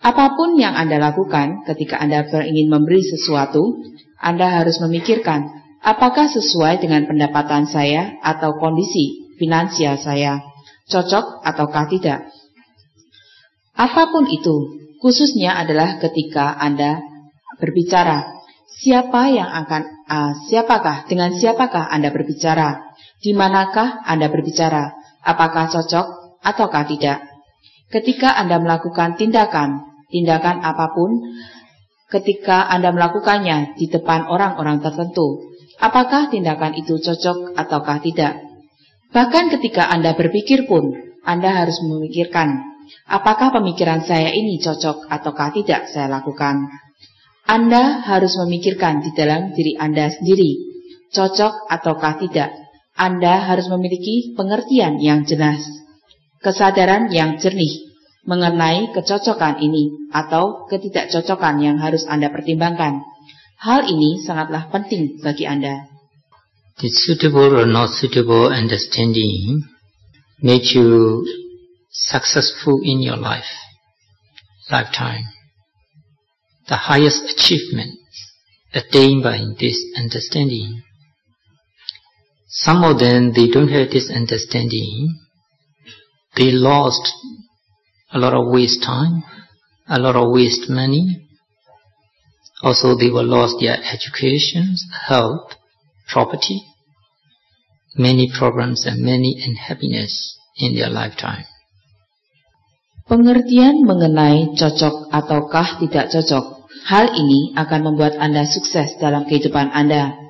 Apapun yang Anda lakukan ketika Anda ingin memberi sesuatu, Anda harus memikirkan apakah sesuai dengan pendapatan saya atau kondisi finansial saya, cocok ataukah tidak. Apapun itu, khususnya adalah ketika Anda berbicara, dengan siapakah Anda berbicara, di manakah Anda berbicara, apakah cocok ataukah tidak. Ketika Anda melakukan tindakan apapun, ketika Anda melakukannya di depan orang-orang tertentu, apakah tindakan itu cocok ataukah tidak. Bahkan ketika Anda berpikir pun, Anda harus memikirkan, apakah pemikiran saya ini cocok ataukah tidak saya lakukan. Anda harus memikirkan di dalam diri Anda sendiri, cocok ataukah tidak. Anda harus memiliki pengertian yang jelas, kesadaran yang jernih mengenai kecocokan ini atau ketidakcocokan yang harus Anda pertimbangkan. Hal ini sangatlah penting bagi Anda. The suitable or not suitable understanding makes you successful in your lifetime. The highest achievement attained by this understanding. Some of them, they don't have this understanding. They lost a lot of waste time, a lot of waste money. Also, they will lost their education, health, property, many problems and many unhappiness in their lifetime. Pengertian mengenai cocok ataukah tidak cocok, hal ini akan membuat Anda sukses dalam kehidupan Anda.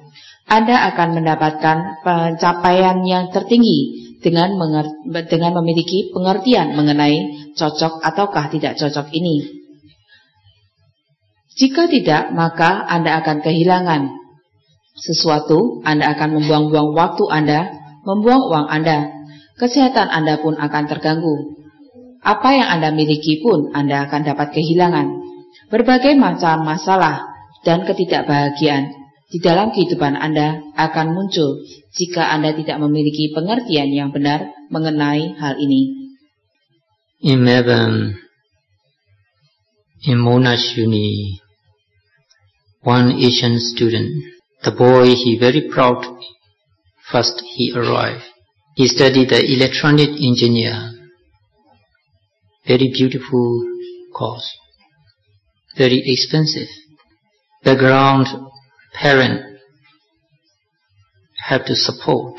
Anda akan mendapatkan pencapaian yang tertinggi dengan memiliki pengertian mengenai cocok ataukah tidak cocok ini. Jika tidak, maka Anda akan kehilangan sesuatu, Anda akan membuang-buang waktu Anda, membuang uang Anda, kesehatan Anda pun akan terganggu. Apa yang Anda miliki pun Anda akan dapat kehilangan. Berbagai macam masalah dan ketidakbahagiaan di dalam kehidupan Anda akan muncul jika Anda tidak memiliki pengertian yang benar mengenai hal ini. In Melbourne, in Monash Uni, one Asian student, the boy, he very proud. First he arrived. He studied the electronic engineer. Very beautiful course, very expensive. Background, parent have to support.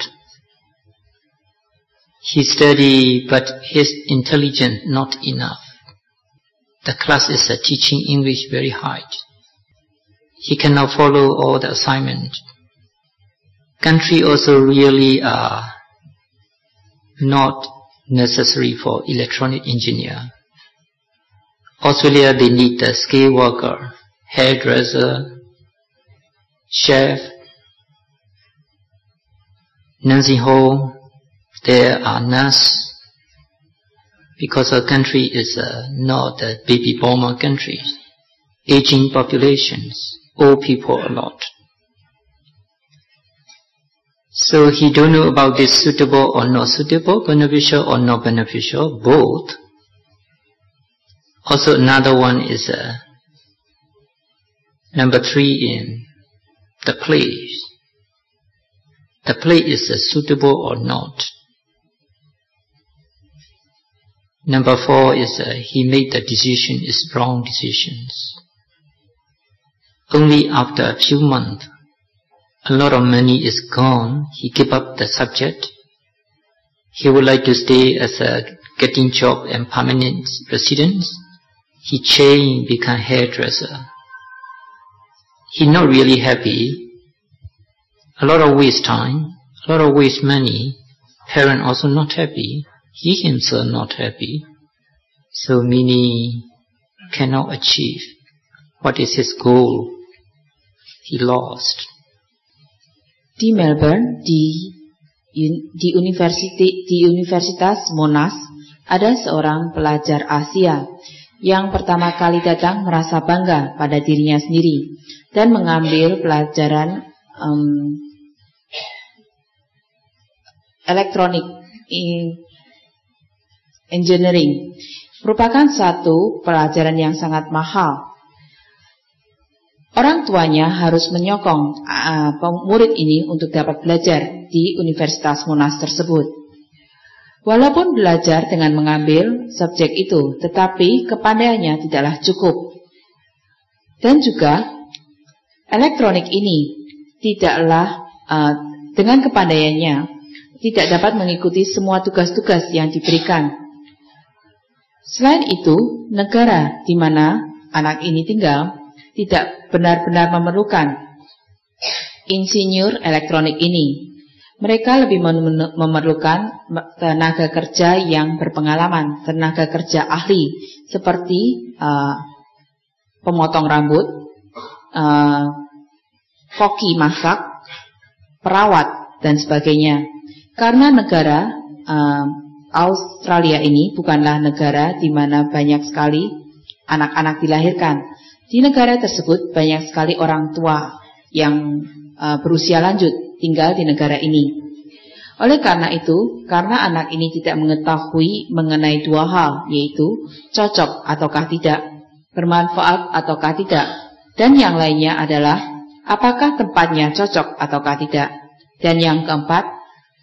He study, but his intelligence not enough. The class is teaching English very high. He cannot follow all the assignment. Country also really not necessary for electronic engineer. Australia, they need a skilled worker, hairdresser, chef, nursing home. There are nurses, because our country is not a baby boomer country. Aging populations, old people a lot. So he don't know about this suitable or not suitable, beneficial or not beneficial, both. Also another one is number 3 in the place. The place is suitable or not. Number 4 is he made the decision is wrong decisions. Only after a few months, a lot of money is gone, he gave up the subject. He would like to stay as a getting job and permanent residence. He changed, become hairdresser. He not really happy. A lot of waste time, a lot of waste money. Parent also not happy. he himself not happy. So Mini cannot achieve what is his goal. He lost. Di Melbourne, di Universitas Monash, ada seorang pelajar Asia yang pertama kali datang merasa bangga pada dirinya sendiri dan mengambil pelajaran elektronik engineering. Merupakan satu pelajaran yang sangat mahal. Orang tuanya harus menyokong murid ini untuk dapat belajar di Universitas Monash tersebut. Walaupun belajar dengan mengambil subjek itu, tetapi kepandaiannya tidaklah cukup. Dan juga elektronik ini tidaklah dengan kepandaiannya tidak dapat mengikuti semua tugas-tugas yang diberikan. Selain itu, negara di mana anak ini tinggal tidak benar-benar memerlukan insinyur elektronik ini. Mereka lebih memerlukan tenaga kerja yang berpengalaman, tenaga kerja ahli, seperti pemotong rambut, koki masak, perawat, dan sebagainya. Karena negara Australia ini bukanlah negara di mana banyak sekali anak-anak dilahirkan. Di negara tersebut banyak sekali orang tua yang berusia lanjut tinggal di negara ini. Oleh karena itu, karena anak ini tidak mengetahui mengenai dua hal, yaitu cocok ataukah tidak, bermanfaat ataukah tidak, dan yang lainnya adalah apakah tempatnya cocok ataukah tidak. Dan yang keempat,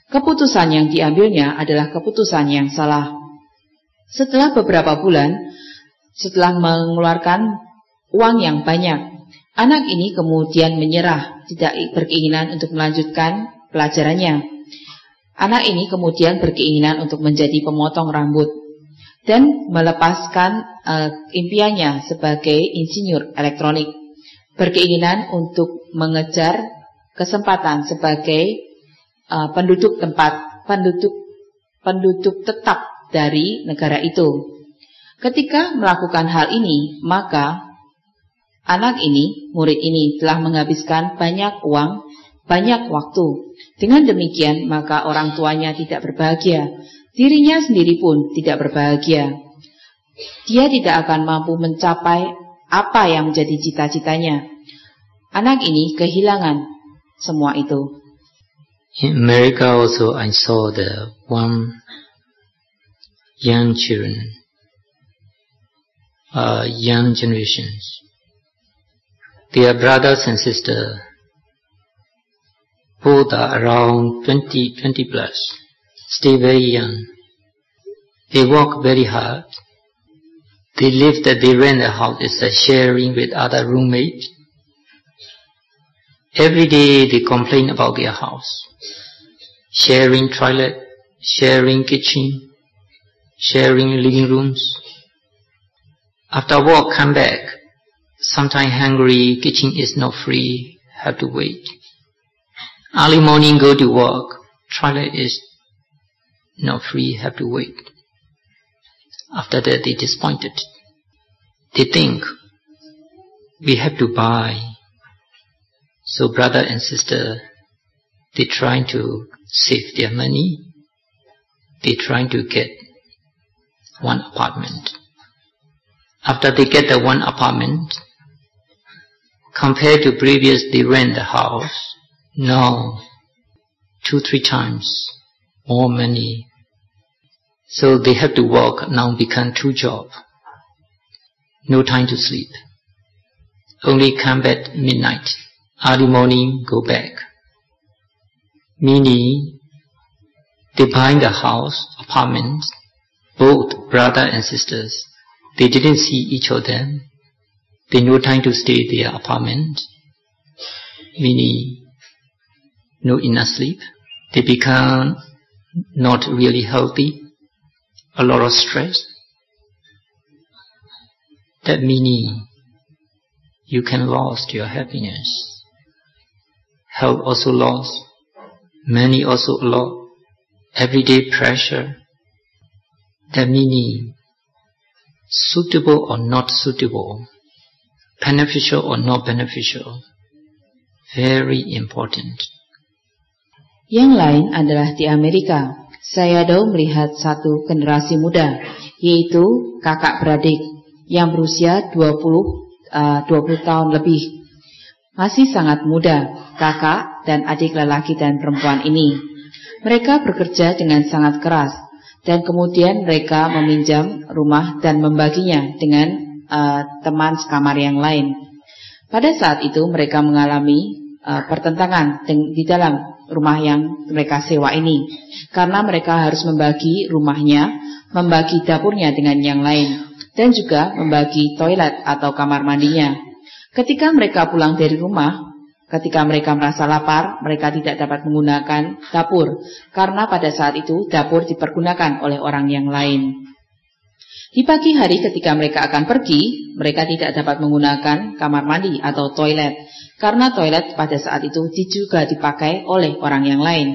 keputusan yang diambilnya adalah keputusan yang salah. Setelah beberapa bulan, setelah mengeluarkan uang yang banyak, anak ini kemudian menyerah, tidak berkeinginan untuk melanjutkan pelajarannya. Anak ini kemudian berkeinginan untuk menjadi pemotong rambut dan melepaskan impiannya sebagai insinyur elektronik. Berkeinginan untuk mengejar kesempatan sebagai penduduk tetap dari negara itu. Ketika melakukan hal ini, maka anak ini, murid ini telah menghabiskan banyak uang, banyak waktu. Dengan demikian, maka orang tuanya tidak berbahagia. Dirinya sendiri pun tidak berbahagia. Dia tidak akan mampu mencapai apa yang menjadi cita-citanya. Anak ini kehilangan semua itu. In America also I saw the one young children, young generations. Their brothers and sisters, both are around 20 plus, still very young. They work very hard. They rent a house, sharing with other roommates. Every day they complain about their house. Sharing toilet, sharing kitchen, sharing living rooms. After work, come back. Sometimes hungry, kitchen is not free, have to wait. Early morning go to work, toilet is not free, have to wait. After that they disappointed. They think, we have to buy. So brother and sister, they trying to save their money. They trying to get one apartment. After they get the one apartment, compared to previous they rent the house, now 2-3 times more money. So they have to work, now become 2 jobs. No time to sleep. Only come back midnight. Early morning, go back. Meaning, they buy the house, apartment, both brother and sisters. They didn't see each of them. They no time to stay their apartment. Meaning, no enough sleep. They become not really healthy. A lot of stress. That meaning, you can lost your happiness. Health also lost. Money also lost. Everyday pressure. The meaning, suitable or not suitable, beneficial or not beneficial, very important. Yang lain adalah di Amerika. Sayadaw melihat satu generasi muda, yaitu kakak beradik yang berusia 20 tahun lebih. Masih sangat muda, kakak dan adik lelaki dan perempuan ini. Mereka bekerja dengan sangat keras, dan kemudian mereka meminjam rumah dan membaginya dengan teman sekamar yang lain. Pada saat itu mereka mengalami pertentangan di dalam rumah yang mereka sewa ini, karena mereka harus membagi rumahnya, membagi dapurnya dengan yang lain, dan juga membagi toilet atau kamar mandinya. Ketika mereka pulang dari rumah, ketika mereka merasa lapar, mereka tidak dapat menggunakan dapur, karena pada saat itu dapur dipergunakan oleh orang yang lain. Di pagi hari ketika mereka akan pergi, mereka tidak dapat menggunakan kamar mandi atau toilet, karena toilet pada saat itu juga dipakai oleh orang yang lain.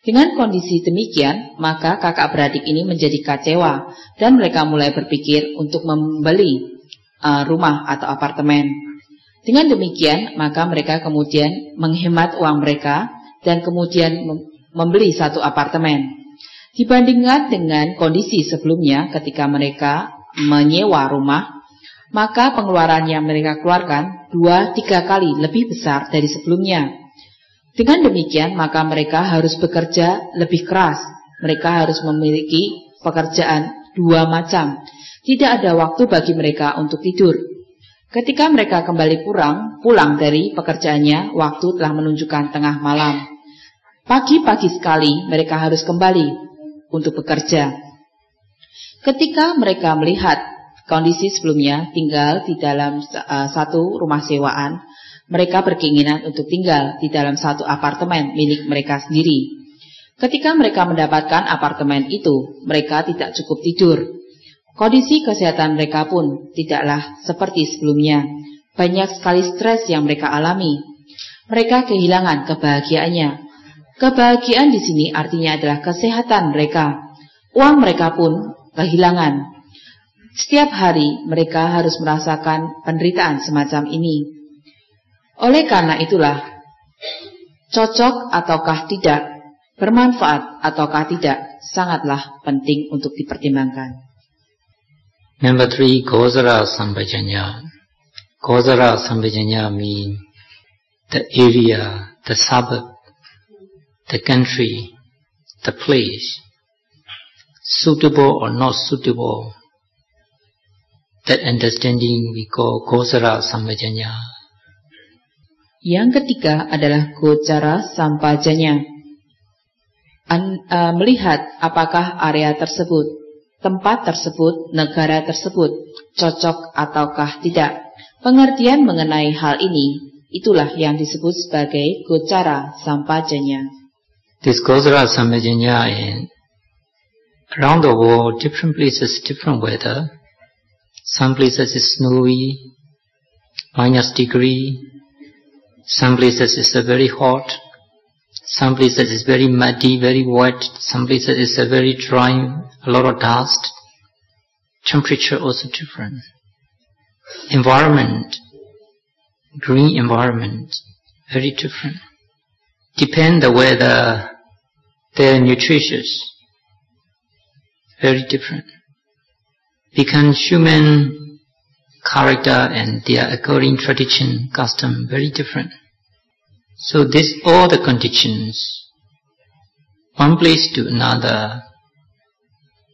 Dengan kondisi demikian, maka kakak beradik ini menjadi kecewa, dan mereka mulai berpikir untuk membeli rumah atau apartemen. Dengan demikian, maka mereka kemudian menghemat uang mereka dan kemudian membeli satu apartemen. Dibandingkan dengan kondisi sebelumnya ketika mereka menyewa rumah, maka pengeluaran yang mereka keluarkan 2-3 kali lebih besar dari sebelumnya. Dengan demikian, maka mereka harus bekerja lebih keras. Mereka harus memiliki pekerjaan 2 macam. Tidak ada waktu bagi mereka untuk tidur. Ketika mereka kembali pulang dari pekerjaannya, waktu telah menunjukkan tengah malam. Pagi-pagi sekali mereka harus kembali untuk bekerja. Ketika mereka melihat kondisi sebelumnya tinggal di dalam satu rumah sewaan, mereka berkeinginan untuk tinggal di dalam satu apartemen milik mereka sendiri. Ketika mereka mendapatkan apartemen itu, mereka tidak cukup tidur. Kondisi kesehatan mereka pun tidaklah seperti sebelumnya. Banyak sekali stres yang mereka alami. Mereka kehilangan kebahagiaannya. Kebahagiaan di sini artinya adalah kesehatan mereka. Uang mereka pun kehilangan. Setiap hari mereka harus merasakan penderitaan semacam ini. Oleh karena itulah, cocok ataukah tidak, bermanfaat ataukah tidak, sangatlah penting untuk dipertimbangkan. Number 3, Gosara Sambhajanya. Gosara Sambhajanya means the area, the suburb, the country, the place, suitable or not suitable. That understanding we call Gosara Sambhajanya. Yang ketiga adalah Gocara Sampajanya. Melihat apakah area tersebut, tempat tersebut, negara tersebut cocok ataukah tidak. Pengertian mengenai hal ini, itulah yang disebut sebagai Gocara Sampajanya. This Gosara Sampajanya in around the world, different places, different weather. Some places is snowy, -degree. Some places is very hot. Some places is very muddy, very wet. Some places is very dry, a lot of dust. Temperature also different. Environment, green environment, very different. Depend the weather, they're nutritious, very different. Become human character and their occurring tradition, custom, very different. So this all the conditions, one place to another,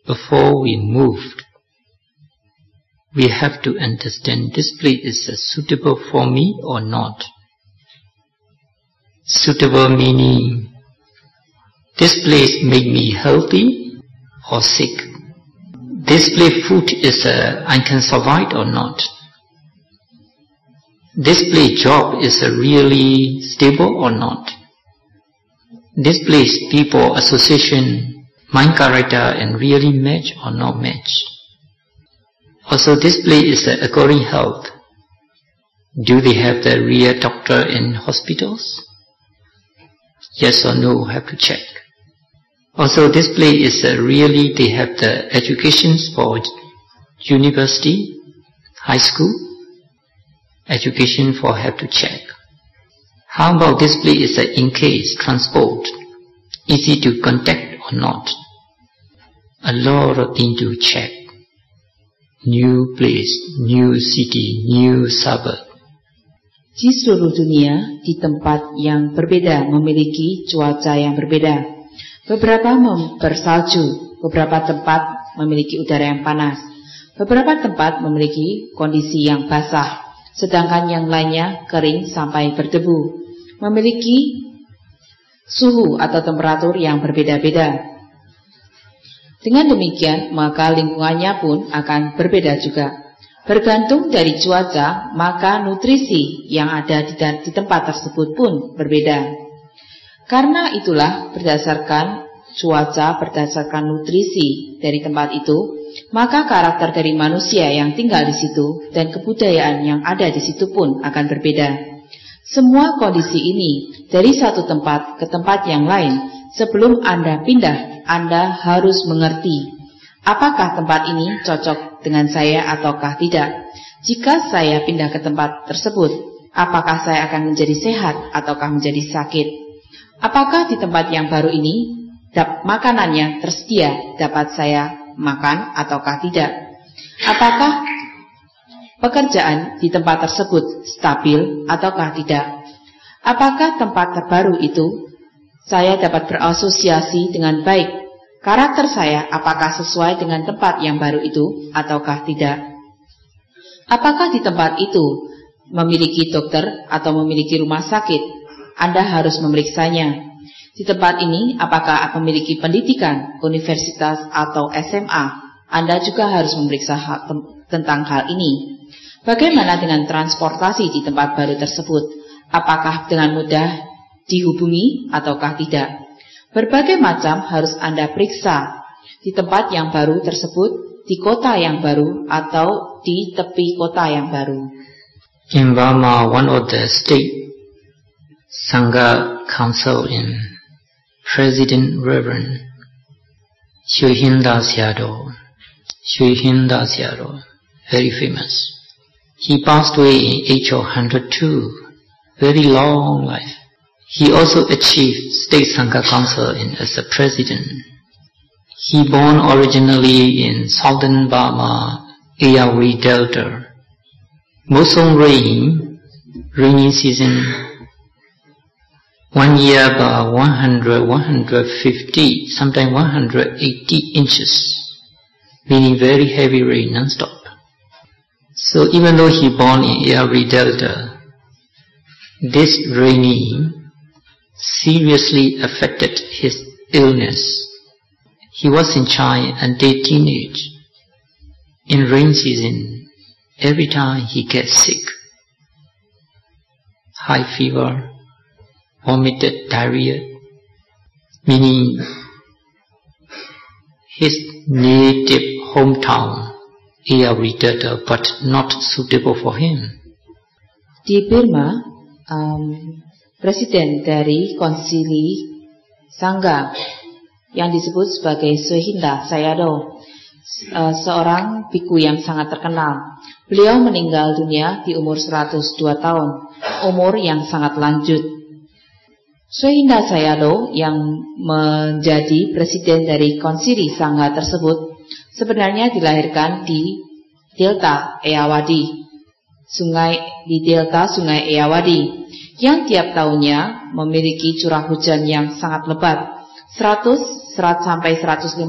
before we moved, we have to understand this place is suitable for me or not. Suitable meaning, this place make me healthy or sick. This place food is I can survive or not. This place job is really stable or not. This place people, association, mind character and really match or not match. Also this place is occurring health. Do they have the real doctor in hospitals? Yes or no, have to check. Also, this place is really, they have the educations for university, high school, education for have to check. How about this place is in case transport, easy to contact or not? A lot of things to check. New place, new city, new suburb. Di seluruh dunia, di tempat yang berbeda memiliki cuaca yang berbeda. Beberapa bersalju, beberapa tempat memiliki udara yang panas, beberapa tempat memiliki kondisi yang basah, sedangkan yang lainnya kering sampai berdebu, memiliki suhu atau temperatur yang berbeda-beda. Dengan demikian, maka lingkungannya pun akan berbeda juga. Bergantung dari cuaca, maka nutrisi yang ada di tempat tersebut pun berbeda. Karena itulah, berdasarkan cuaca, berdasarkan nutrisi dari tempat itu, maka karakter dari manusia yang tinggal di situ dan kebudayaan yang ada di situ pun akan berbeda. Semua kondisi ini dari satu tempat ke tempat yang lain, sebelum Anda pindah, Anda harus mengerti apakah tempat ini cocok dengan saya ataukah tidak. Jika saya pindah ke tempat tersebut, apakah saya akan menjadi sehat ataukah menjadi sakit? Apakah di tempat yang baru ini makanannya tersedia dapat saya makan ataukah tidak? Apakah pekerjaan di tempat tersebut stabil ataukah tidak? Apakah tempat terbaru itu saya dapat berasosiasi dengan baik? Karakter saya apakah sesuai dengan tempat yang baru itu ataukah tidak? Apakah di tempat itu memiliki dokter atau memiliki rumah sakit? Anda harus memeriksanya. Di tempat ini apakah memiliki pendidikan, universitas atau SMA? Anda juga harus memeriksa tentang hal ini. Bagaimana dengan transportasi di tempat baru tersebut? Apakah dengan mudah dihubungi ataukah tidak? Berbagai macam harus Anda periksa di tempat yang baru tersebut, di kota yang baru, atau di tepi kota yang baru. In Burma, one of the state Sangha Council in President Reverend Shuhinda Sayadaw, very famous. He passed away in age of 102, very long life. He also achieved State Sangha Council as a president. He born originally in southern Burma, Ayawari Delta. Monsoon rainy season, 1 year about 100, 150, sometimes 180 inches, meaning very heavy rain non-stop. So even though he born in Ayawari Delta, this rainy seriously affected his illness. He was in child until teenage. In rain season, every time he gets sick, high fever, vomited, diarrhea, meaning his native hometown, Ayawari Delta, but not suitable for him. Di Burma, presiden dari konsili Sangha yang disebut sebagai Shuhinda Sayadaw, seorang biku yang sangat terkenal. Beliau meninggal dunia di umur 102 tahun, umur yang sangat lanjut. Shuhinda Sayadaw yang menjadi presiden dari konsili Sangha tersebut sebenarnya dilahirkan di Delta Ayawadi, di Delta Sungai Ayawadi, yang tiap tahunnya memiliki curah hujan yang sangat lebat, 100 sampai 150,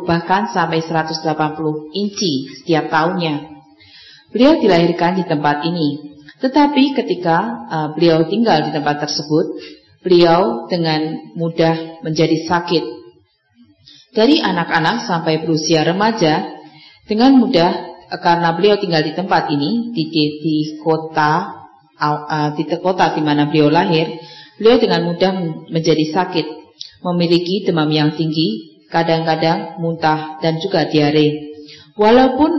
bahkan sampai 180 inci setiap tahunnya. Beliau dilahirkan di tempat ini, tetapi ketika beliau tinggal di tempat tersebut, beliau dengan mudah menjadi sakit. Dari anak-anak sampai berusia remaja, dengan mudah karena beliau tinggal di tempat ini, di kota di mana beliau lahir, beliau dengan mudah menjadi sakit, memiliki demam yang tinggi, kadang-kadang muntah dan juga diare. Walaupun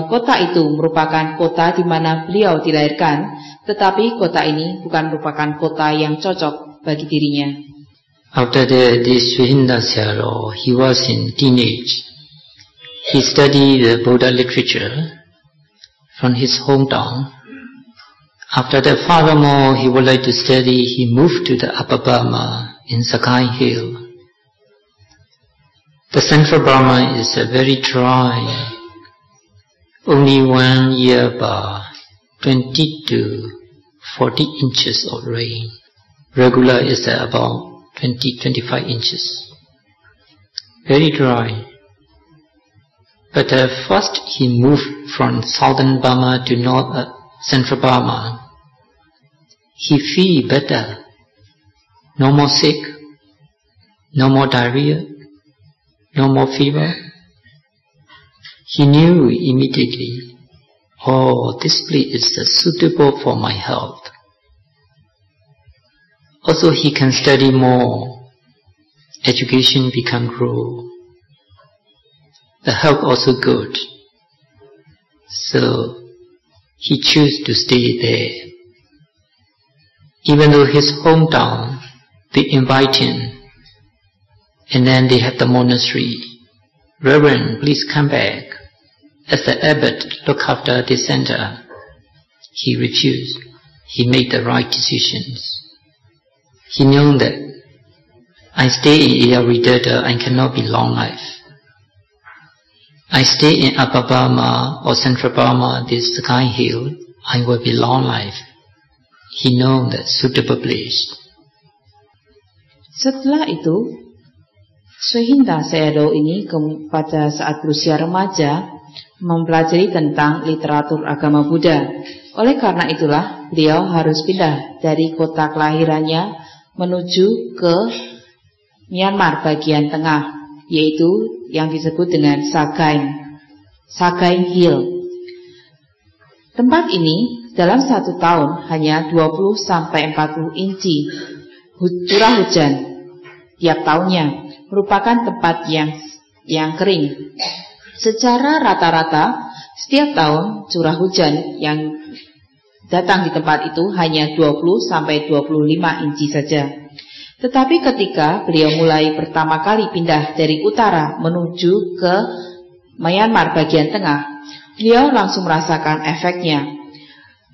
kota itu merupakan kota di mana beliau dilahirkan, tetapi kota ini bukan merupakan kota yang cocok bagi dirinya. After this Suhinda Sayadaw, he was in teenage. He studied the Buddha literature from his hometown. After that, furthermore, he would like to study, he moved to the Upper Burma in Sakai Hill. The Central Burma is very dry. Only 1 year by 20 to 40 inches of rain. Regular is about 20-25 inches. Very dry. But first he moved from southern Burma to central Burma. He feel better. No more sick. No more diarrhea. No more fever. He knew immediately, oh, this place is suitable for my health. Also he can study more. Education become grow. The health also good. So he chose to stay there. Even though his hometown, they invite him. And then they have the monastery. Reverend, please come back. As the abbot look after the center, he refused. He made the right decisions. He knew that I stay in Ayavidata, I cannot be long life. I stay in Upper Burma or Central Burma, this Sakai Hill, I will be long life. He knew that suitable place. Setelah itu, Suhinda Sayadaw ini pada saat berusia remaja mempelajari tentang literatur agama Buddha. Oleh karena itulah beliau harus pindah dari kota kelahirannya menuju ke Myanmar bagian tengah, yaitu yang disebut dengan Sakai Hill. Tempat ini dalam 1 tahun hanya 20-40 inci curah hujan tiap tahunnya, merupakan tempat yang kering. Secara rata-rata setiap tahun curah hujan yang datang di tempat itu hanya 20-25 inci saja. Tetapi ketika beliau mulai pertama kali pindah dari utara menuju ke Myanmar bagian tengah, beliau langsung merasakan efeknya.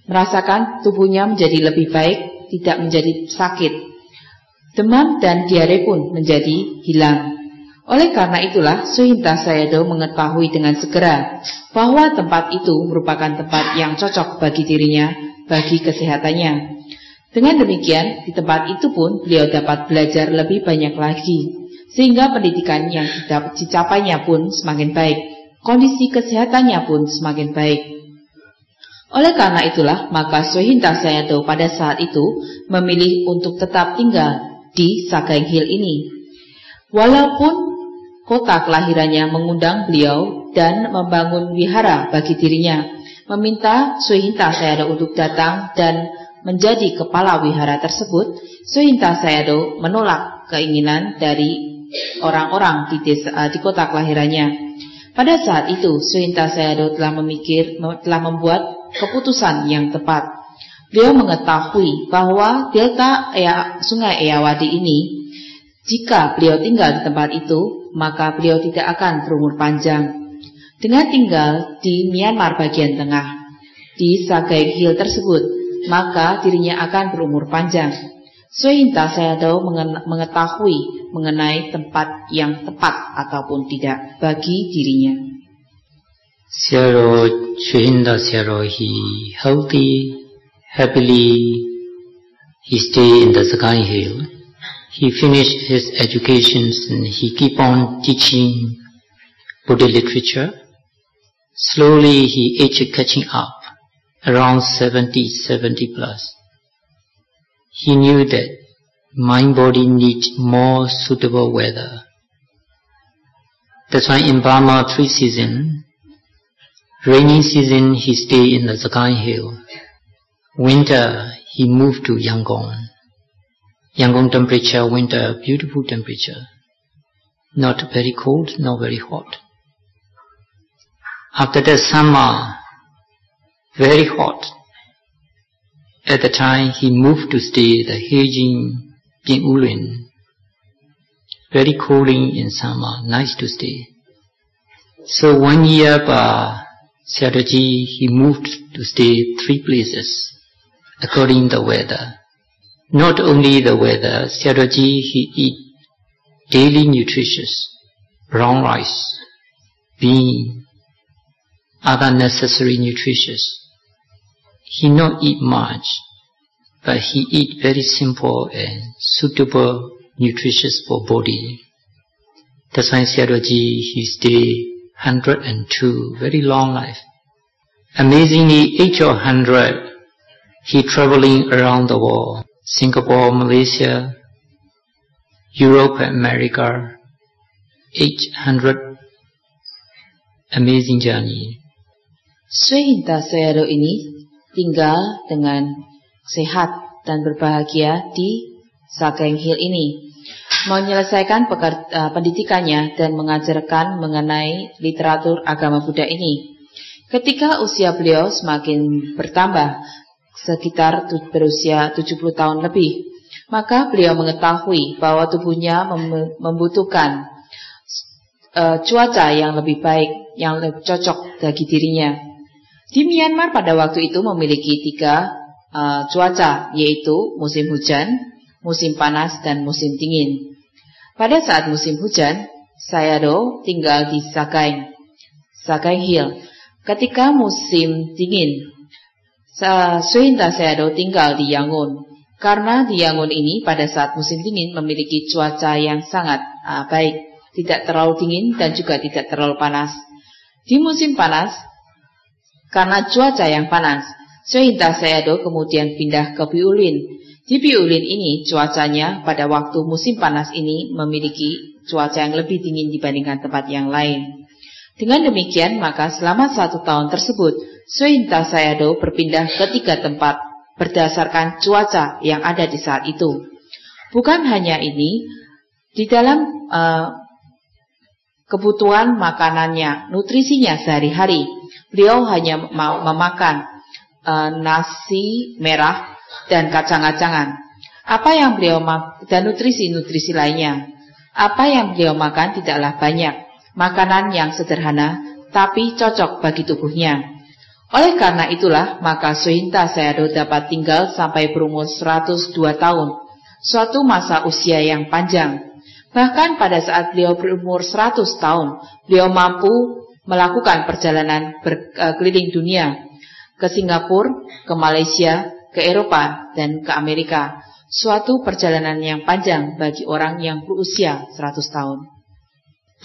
Merasakan tubuhnya menjadi lebih baik, tidak menjadi sakit. Demam dan diare pun menjadi hilang. Oleh karena itulah Suhinda Sayadaw mengetahui dengan segera bahwa tempat itu merupakan tempat yang cocok bagi dirinya, bagi kesehatannya. Dengan demikian, di tempat itu pun beliau dapat belajar lebih banyak lagi, sehingga pendidikan yang dicapainya pun semakin baik, kondisi kesehatannya pun semakin baik. Oleh karena itulah, maka Suhinda Sayadaw pada saat itu memilih untuk tetap tinggal di Sakai Hill ini. Walaupun kota kelahirannya mengundang beliau dan membangun wihara bagi dirinya, meminta Suhinda Sayadaw untuk datang dan menjadi kepala wihara tersebut, Suhinda Sayadaw menolak keinginan dari orang-orang di kota kelahirannya. Pada saat itu, Suhinda Sayadaw telah membuat keputusan yang tepat. Beliau mengetahui bahwa delta Sungai Ayawadi ini, jika beliau tinggal di tempat itu, maka beliau tidak akan berumur panjang. Dengan tinggal di Myanmar bagian tengah, di Sakai Hill tersebut, maka dirinya akan berumur panjang. Suhinda Sayadaw mengetahui mengenai tempat yang tepat ataupun tidak bagi dirinya. Suhinda Sayadaw, he healthy, happily, he stayed in the Sakai Hill. He finished his education and he keep on teaching Buddha literature. Slowly he aged catching up, around 70 plus. He knew that mind body needs more suitable weather. That's why in Burma 3 seasons, rainy season he stayed in the Sakai Hill. Winter he moved to Yangon. Yangon temperature, winter, beautiful temperature. Not very cold, not very hot. After the summer, very hot. At the time he moved to stay the Heijin Bin Ulin. very cooling in summer, nice to stay. So 1 year, Sayadaw he moved to stay 3 places according to the weather. Not only the weather, Sayadaw he eat daily nutritious, brown rice, bean, other necessary nutritious. He not eat much, but he eat very simple and suitable nutritious for body. That's why Sayadaw he stay 102, very long life. Amazingly, age of 100, he traveling around the world, Singapore, Malaysia, Europe, America, 800 amazing journey. Suhinta Sayadaw ini tinggal dengan sehat dan berbahagia di Sakaing Hill ini, menyelesaikan pendidikannya dan mengajarkan mengenai literatur agama Buddha ini. Ketika usia beliau semakin bertambah, sekitar berusia 70 tahun lebih, maka beliau mengetahui bahwa tubuhnya membutuhkan cuaca yang lebih baik, yang lebih cocok bagi dirinya. Di Myanmar pada waktu itu memiliki 3 cuaca, yaitu musim hujan, musim panas, dan musim dingin. Pada saat musim hujan, Sayadaw tinggal di Sakaing Hill. Ketika musim dingin, Suhinta Sayadaw tinggal di Yangon. Karena di Yangon ini pada saat musim dingin memiliki cuaca yang sangat baik, tidak terlalu dingin dan juga tidak terlalu panas. Di musim panas, karena cuaca yang panas, Suhinta Sayadaw kemudian pindah ke Biulin. Di Biulin ini cuacanya pada waktu musim panas ini memiliki cuaca yang lebih dingin dibandingkan tempat yang lain. Dengan demikian, maka selama 1 tahun tersebut, Suhinta Sayadaw berpindah ke 3 tempat berdasarkan cuaca yang ada di saat itu. Bukan hanya ini, di dalam kebutuhan makanannya, nutrisinya sehari-hari, beliau hanya memakan nasi merah dan kacang-kacangan. Apa yang beliau makan dan nutrisi-nutrisi lainnya. Apa yang beliau makan tidaklah banyak, makanan yang sederhana tapi cocok bagi tubuhnya. Oleh karena itulah, maka Suhinta Sayadaw dapat tinggal sampai berumur 102 tahun, suatu masa usia yang panjang. Bahkan pada saat beliau berumur 100 tahun, beliau mampu melakukan perjalanan berkeliling dunia, ke Singapura, ke Malaysia, ke Eropa, dan ke Amerika. Suatu perjalanan yang panjang bagi orang yang berusia 100 tahun.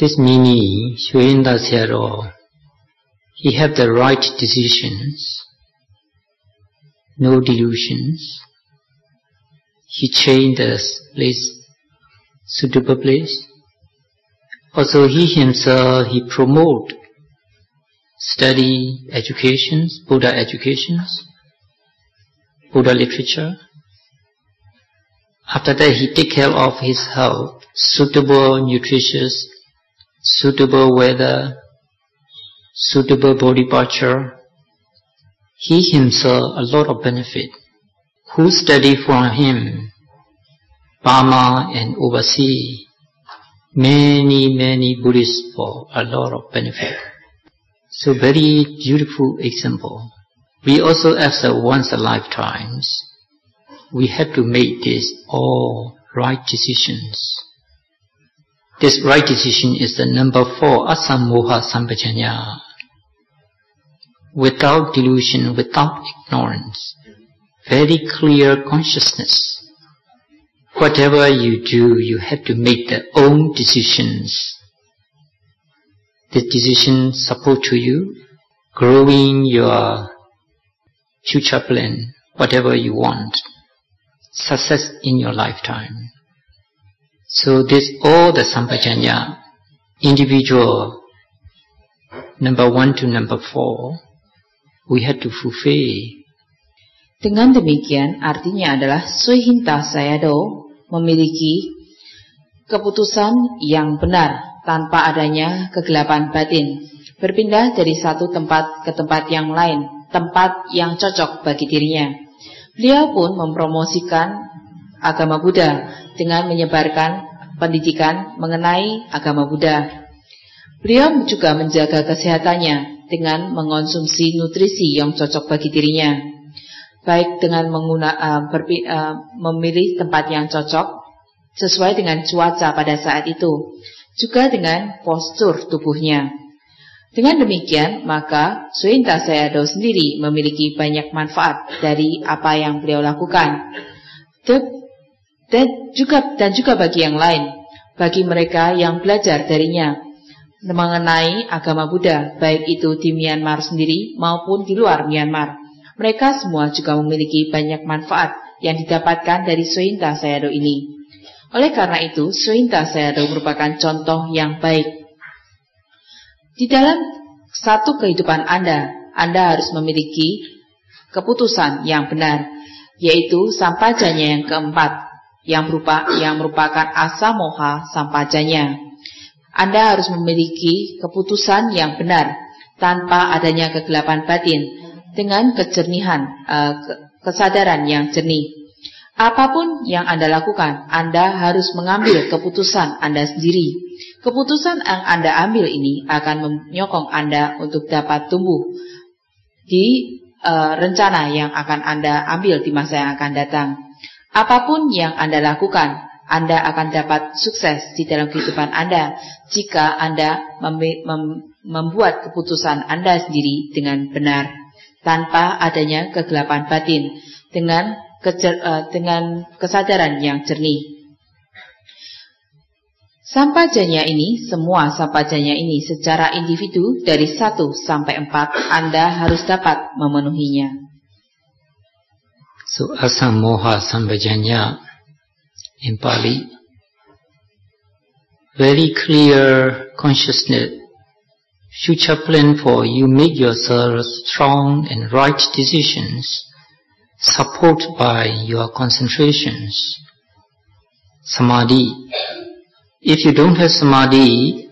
This meaning, Suhinta Sayadaw, he had the right decisions, no delusions. He changed the place, suitable place. Also he himself, he promote study educations, Buddha educations, Buddha literature. After that he take care of his health, suitable nutritious, suitable weather, suitable body posture. He himself a lot of benefit. Who study from him, Burma and overseas, many Buddhists for a lot of benefit. So very beautiful example. We also as once a lifetimes, we have to make this all right decisions. This right decision is the number 4, asamoha sampajanya. Without delusion, without ignorance, very clear consciousness. Whatever you do, you have to make the own decisions. The decision support to you, growing your future plan, whatever you want, success in your lifetime. So this all the sampajanya, individual, number 1 to number 4, we had to fulfill. Dengan demikian, artinya adalah Suhinta Sayadaw memiliki keputusan yang benar tanpa adanya kegelapan batin, berpindah dari satu tempat ke tempat yang lain, tempat yang cocok bagi dirinya. Beliau pun mempromosikan agama Buddha dengan menyebarkan pendidikan mengenai agama Buddha. Beliau juga menjaga kesehatannya dengan mengonsumsi nutrisi yang cocok bagi dirinya, baik dengan memilih tempat yang cocok sesuai dengan cuaca pada saat itu, juga dengan postur tubuhnya. Dengan demikian, maka Suinta Sayadaw sendiri memiliki banyak manfaat dari apa yang beliau lakukan. Dan juga bagi yang lain, bagi mereka yang belajar darinya mengenai agama Buddha, baik itu di Myanmar sendiri maupun di luar Myanmar. Mereka semua juga memiliki banyak manfaat yang didapatkan dari Suinta Sayadaw ini. Oleh karena itu, Suinta Sayadaw merupakan contoh yang baik. Di dalam satu kehidupan Anda harus memiliki keputusan yang benar, yaitu sampajanya yang keempat, yang merupakan asamoha sampajanya. Anda harus memiliki keputusan yang benar tanpa adanya kegelapan batin, dengan kejernihan, kesadaran yang jernih. Apapun yang Anda lakukan, Anda harus mengambil keputusan Anda sendiri. Keputusan yang Anda ambil ini akan menyokong Anda untuk dapat tumbuh di rencana yang akan Anda ambil di masa yang akan datang. Apapun yang Anda lakukan, Anda akan dapat sukses di dalam kehidupan Anda jika Anda membuat keputusan Anda sendiri dengan benar, tanpa adanya kegelapan batin, dengan kesadaran yang jernih. Semua sampajanya ini secara individu dari 1 sampai 4 Anda harus dapat memenuhinya. So asamoha sampajanya in Pali, very clear consciousness, future plan for you make yourself strong and right decisions, supported by your concentrations. Samadhi. If you don't have samadhi,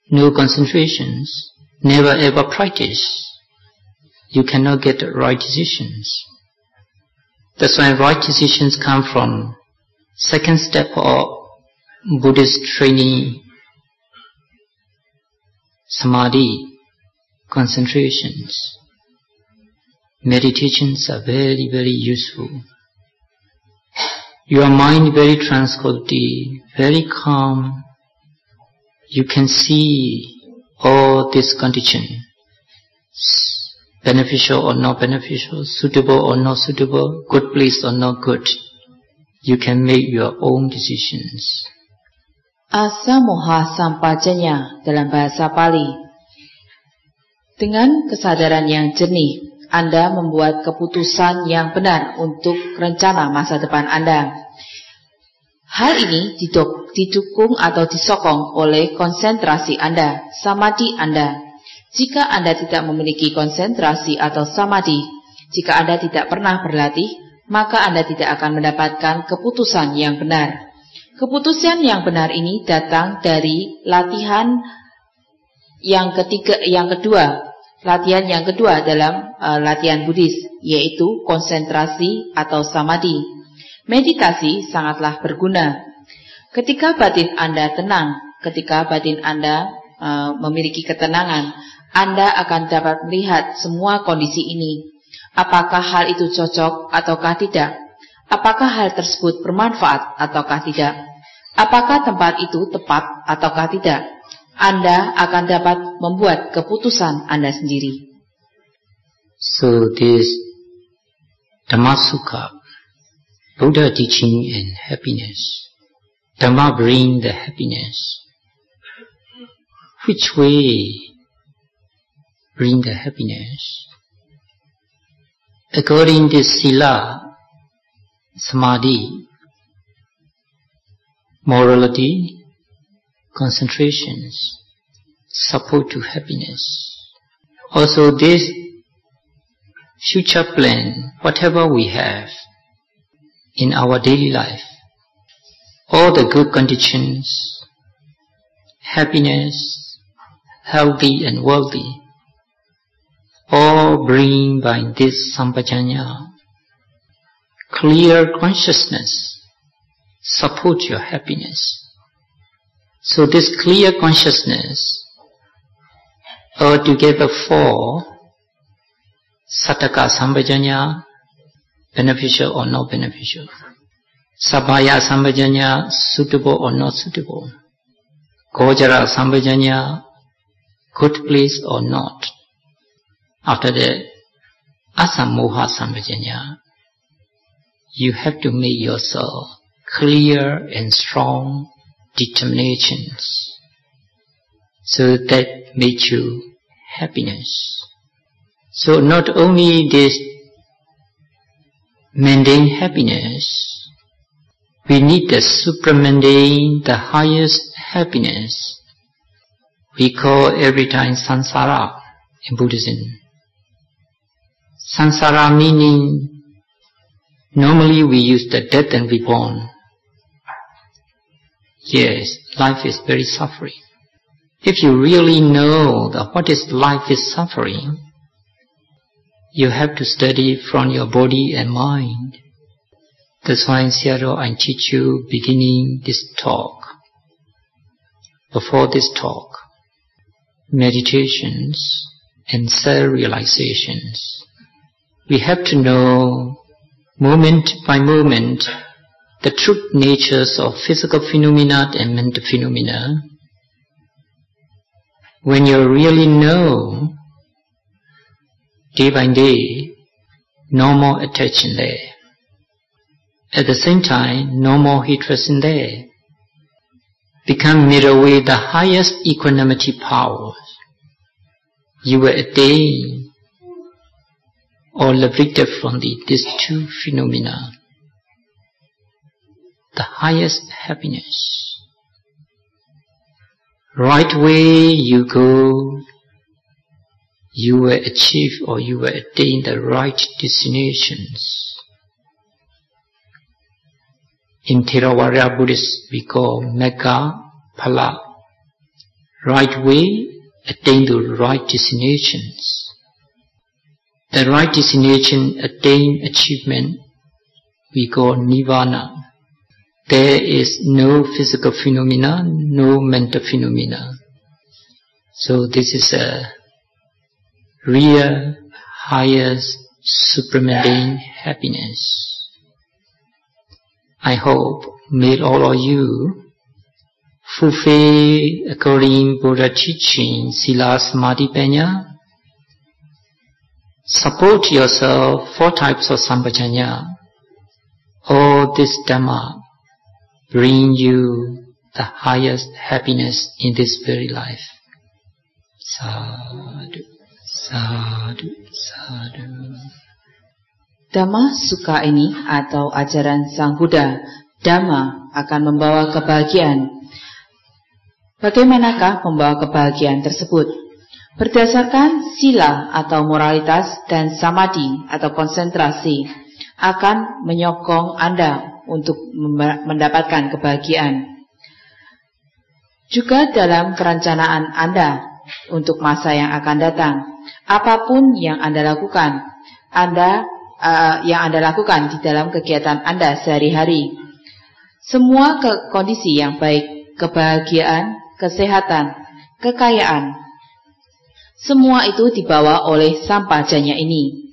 no concentrations, never ever practice, you cannot get the right decisions. That's why right decisions come from second step of Buddhist training, samadhi, concentrations. Meditations are very, very useful. Your mind very tranquility, very calm. You can see all this condition, beneficial or not beneficial, suitable or not suitable, good place or not good. You can make your own decisions. Asamoha sampajanya dalam bahasa Pali. Dengan kesadaran yang jernih, Anda membuat keputusan yang benar untuk rencana masa depan Anda. Hal ini didukung atau disokong oleh konsentrasi Anda, samadhi Anda. Jika Anda tidak memiliki konsentrasi atau samadhi, jika Anda tidak pernah berlatih, maka Anda tidak akan mendapatkan keputusan yang benar. Keputusan yang benar ini datang dari latihan yang kedua. Latihan yang kedua dalam latihan Buddhis, yaitu konsentrasi atau samadhi. Meditasi sangatlah berguna. Ketika batin Anda tenang, ketika batin Anda memiliki ketenangan, Anda akan dapat melihat semua kondisi ini. Apakah hal itu cocok ataukah tidak? Apakah hal tersebut bermanfaat ataukah tidak? Apakah tempat itu tepat ataukah tidak? Anda akan dapat membuat keputusan Anda sendiri. So this Dhammasukha, Buddha teaching and happiness. Dhamma bring the happiness. Which way bring the happiness? According to Sila, Samadhi, morality, concentrations, support to happiness. Also this future plan, whatever we have in our daily life, all the good conditions, happiness, healthy and wealthy, all bring by this sampajanya, clear consciousness, support your happiness. So this clear consciousness altogether for Sattaka Sambhajanya, beneficial or not beneficial. Sabhaya Sambhajanya, suitable or not suitable. Gojara Sambhajanya, good place or not. After that, Asamoha Sambhajanya, you have to make yourself clear and strong determinations. So that makes you happiness. So not only this mundane happiness, we need the supramundane, the highest happiness. We call every time samsara in Buddhism. Samsara meaning, normally we use the death and reborn. Yes, life is very suffering. If you really know that what is life is suffering, you have to study from your body and mind. That's why in Seattle I teach you beginning this talk. Before this talk, meditations and self-realizations. We have to know moment by moment the true natures of physical phenomena and mental phenomena. When you really know, day by day, no more attachment there. At the same time, no more hatred in there. Become midway the highest equanimity powers. You will attain or liberated from these two phenomena. The highest happiness. Right way you go, you will achieve or you will attain the right destinations. In Theravada Buddhists we call Magga Phala. Right way, attain the right destinations. The right destination, attain achievement, we call Nirvana. There is no physical phenomena, no mental phenomena. So this is a real, highest, supramundane happiness. I hope may all of you fulfill according Buddha teaching, Sila, Samadhi, Panya. Support yourself, 4 types of Sampajanya. All this Dhamma bring you the highest happiness in this very life. Sadhu, sadhu, sadhu. Dhamma Sukha ini atau ajaran Sang Buddha, Dhamma akan membawa kebahagiaan. Bagaimanakah membawa kebahagiaan tersebut? Berdasarkan sila atau moralitas dan samadhi atau konsentrasi akan menyokong Anda untuk mendapatkan kebahagiaan. Juga dalam perencanaan Anda untuk masa yang akan datang, apapun yang Anda lakukan, yang Anda lakukan di dalam kegiatan Anda sehari-hari, semua kondisi yang baik, kebahagiaan, kesehatan, kekayaan, semua itu dibawa oleh Sampajanya ini.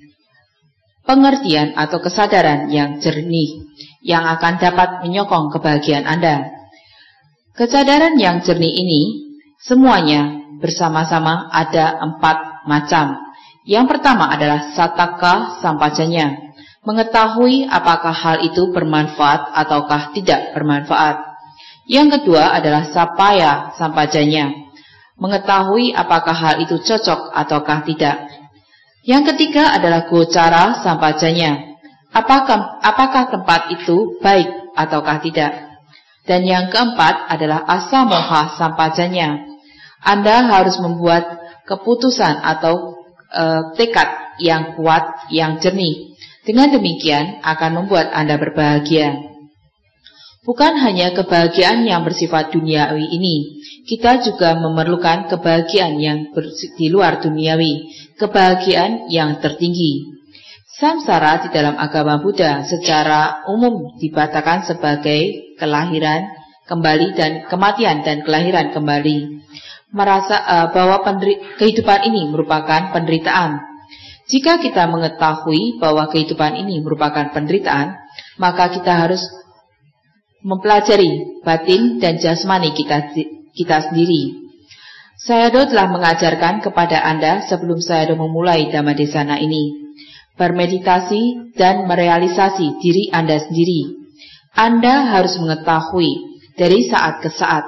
Pengertian atau kesadaran yang jernih yang akan dapat menyokong kebahagiaan Anda. Kesadaran yang jernih ini semuanya bersama-sama ada 4 macam. Yang pertama adalah Sattaka Sampajanya, mengetahui apakah hal itu bermanfaat ataukah tidak bermanfaat. Yang kedua adalah Sapaya Sampajanya, mengetahui apakah hal itu cocok ataukah tidak. Yang ketiga adalah Gocara Sampajanya, apakah tempat itu baik ataukah tidak. Dan yang keempat adalah Asamoha Sampajanya, Anda harus membuat keputusan atau tekad yang kuat, yang jernih. Dengan demikian akan membuat Anda berbahagia. Bukan hanya kebahagiaan yang bersifat duniawi ini, kita juga memerlukan kebahagiaan yang di luar duniawi, kebahagiaan yang tertinggi. Samsara di dalam agama Buddha secara umum dikatakan sebagai kelahiran kembali dan kematian dan kelahiran kembali. Merasa bahwa kehidupan ini merupakan penderitaan. Jika kita mengetahui bahwa kehidupan ini merupakan penderitaan, maka kita harus mempelajari batin dan jasmani kita sendiri. Sayadaw telah mengajarkan kepada Anda sebelum Sayadaw memulai Dhammadesana ini, bermeditasi dan merealisasi diri Anda sendiri. Anda harus mengetahui dari saat ke saat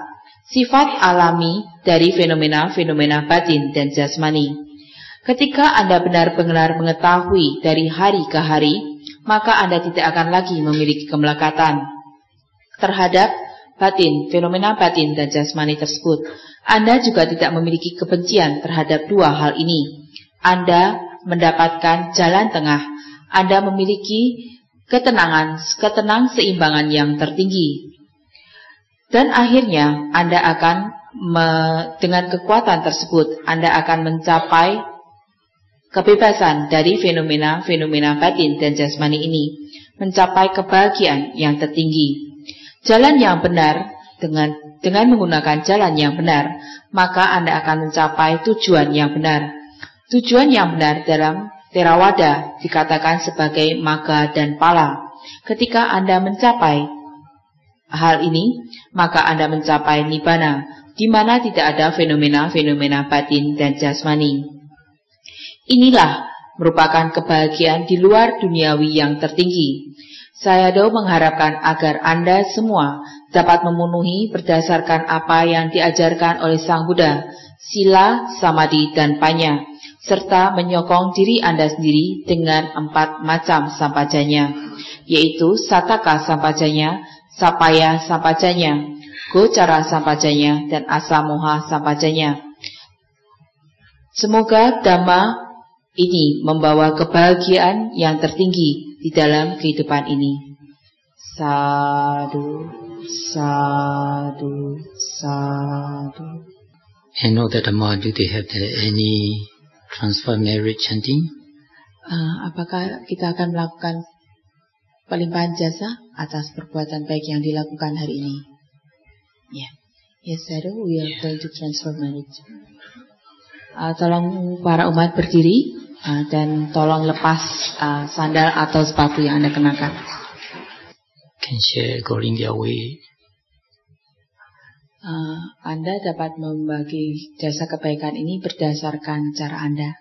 sifat alami dari fenomena-fenomena batin dan jasmani. Ketika Anda benar-benar mengetahui dari hari ke hari, maka Anda tidak akan lagi memiliki kemelekatan terhadap batin, fenomena batin dan jasmani tersebut. Anda juga tidak memiliki kebencian terhadap dua hal ini. Anda mendapatkan jalan tengah. Anda memiliki ketenang-seimbangan yang tertinggi. Dan akhirnya Anda akan dengan kekuatan tersebut Anda akan mencapai kebebasan dari fenomena-fenomena batin dan jasmani ini, mencapai kebahagiaan yang tertinggi. Jalan yang benar, dengan menggunakan jalan yang benar, maka Anda akan mencapai tujuan yang benar. Tujuan yang benar dalam Theravada dikatakan sebagai magga dan pala. Ketika Anda mencapai hal ini, maka Anda mencapai nibbana, di mana tidak ada fenomena-fenomena batin dan jasmani. Inilah merupakan kebahagiaan di luar duniawi yang tertinggi. Sayadaw mengharapkan agar Anda semua dapat memenuhi berdasarkan apa yang diajarkan oleh Sang Buddha, sila, samadhi, dan panya, serta menyokong diri Anda sendiri dengan 4 macam sampajanya, yaitu sataka sampajanya, sapaya sampajanya, gocara sampajanya, dan asamoha sampajanya. Semoga Dhamma ini membawa kebahagiaan yang tertinggi di dalam kehidupan ini. Sadhu, sadhu, sadhu. And know that Dhamma, do they have any transfer merit chanting? Apakah kita akan melakukan pelimpahan jasa atas perbuatan baik yang dilakukan hari ini? Yeah. Yes, Sadhu, we are going to transfer merit. Tolong para umat berdiri dan tolong lepas sandal atau sepatu yang Anda kenakan. Can share according their way. Anda dapat membagi jasa kebaikan ini berdasarkan cara Anda.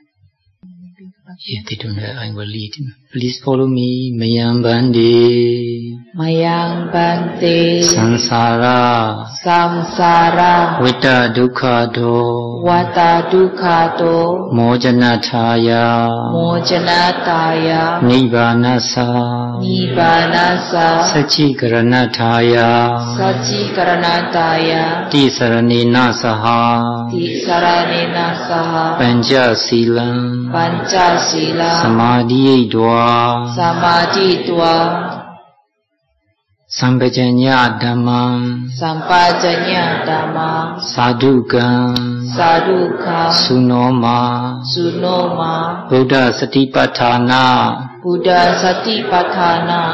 If they don't have, I will lead him. Please follow me. Mayang Bande. Mayang Bante. Samsara. Samsara. Vita Dukkhato. Vata Dukkhato. Mojanataya. Mojanataya. Nibbanasa. Nibbanasa. Sachikaranathaya. Sachikaranathaya. Tisaranena saha. Tisaranena saha. Panja silam. Pancasila. Samadhi-dwa. Samadhi-dwa. Sampajanya dhammam. Sampajanya dhammam. Sadhukam. Sadhukam. Sunoma. Sunoma. Buddha Satipatthana. Buddha Satipatthana.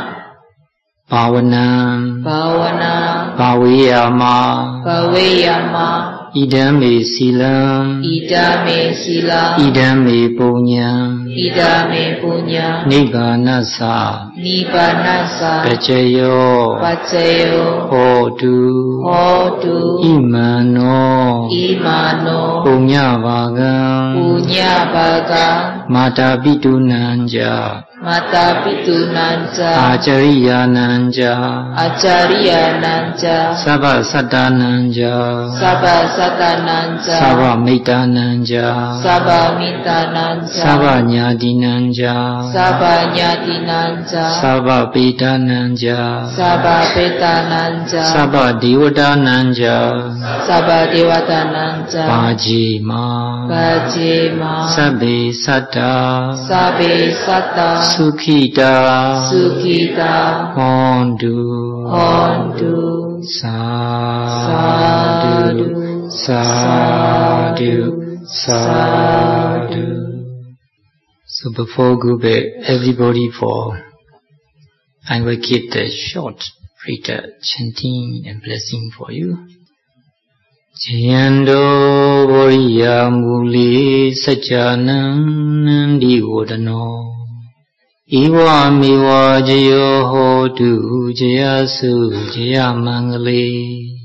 Bhavanam. Bhavanam. Bhaveyama. Bhaveyama. Idame silam. Idame silam. Idame punyam. Idame punyam. Nibbanasa. Nibbanasa. Pacayo. Pacayo. Hotu. Hotu. Imano. Imano. Punyabhagam. Punyabhagam. Mata pitunanja. Mata pitunanja. Acariyananja. Acariyananja. Sabha satananja. Sabha satananja. Sabha mitananja. Sabha mitananja. Sabha nyatinanja. Sabha nyatinanja. Sabha petananja. Sabha petananja. Sabha devatananja. Sabha devatananja. Bhajima. Bhajima. Sabbe satta. Sabbe satta. Sukhita. Sukhita. Hondu. Hondu. Sadhu. Sadhu. Sadhu. So before go back, everybody fall. I will give the short Rita chanting and blessing for you. Jayando Voriya Muli Sajjanam Divodano Iwa Miwa Jayo Hotu Jayasu Jayamangale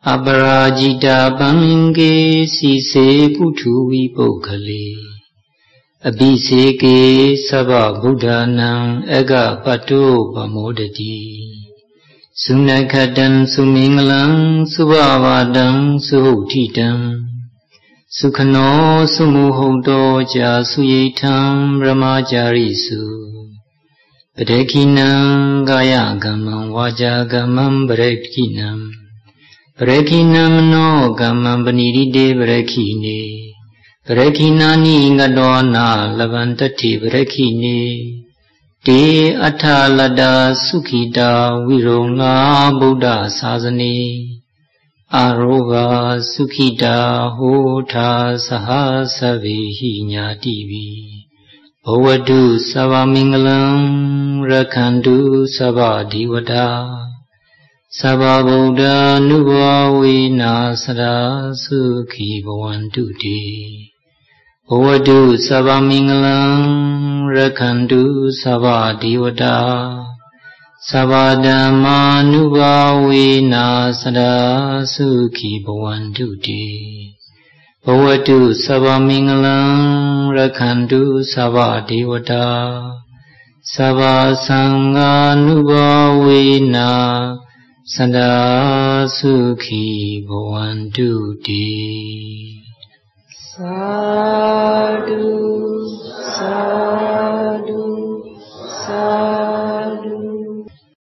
Aparajita Paminge Sise Putu Vipokale Abhiseke Sabha Buddhanam Ega Pato Pamodati Sunakadam Sumingalam Subhavadam Suhotitam Sukhano Sumuhodo Jasuyetam Brahmacharisu Parekinam Gayagamam Vajagamam Parekinam Parekinam no Gamam Baniride Parekine Parekinani Gadona Lavantati Parekine Te Atalada Sukhita Vironga Buddha Sazane Aroga Sukhita Hota Sahasavehi Nyativi Bhavadu Savamingalam Rakhandu Savadivada Savabuddha Nubhavena Sada Sukhi Bhavantu Te Bhavadu Savamingalam Rakhandu Savadivada Savadhamma Nubhavena Sada Sukhi Bhavantu Te Bhavadu Savamingalam Rakhandu Savadivada Savasangha Nubhavena Sada Sukhi Bhavantu Te. Sadhu, sadhu, sadhu.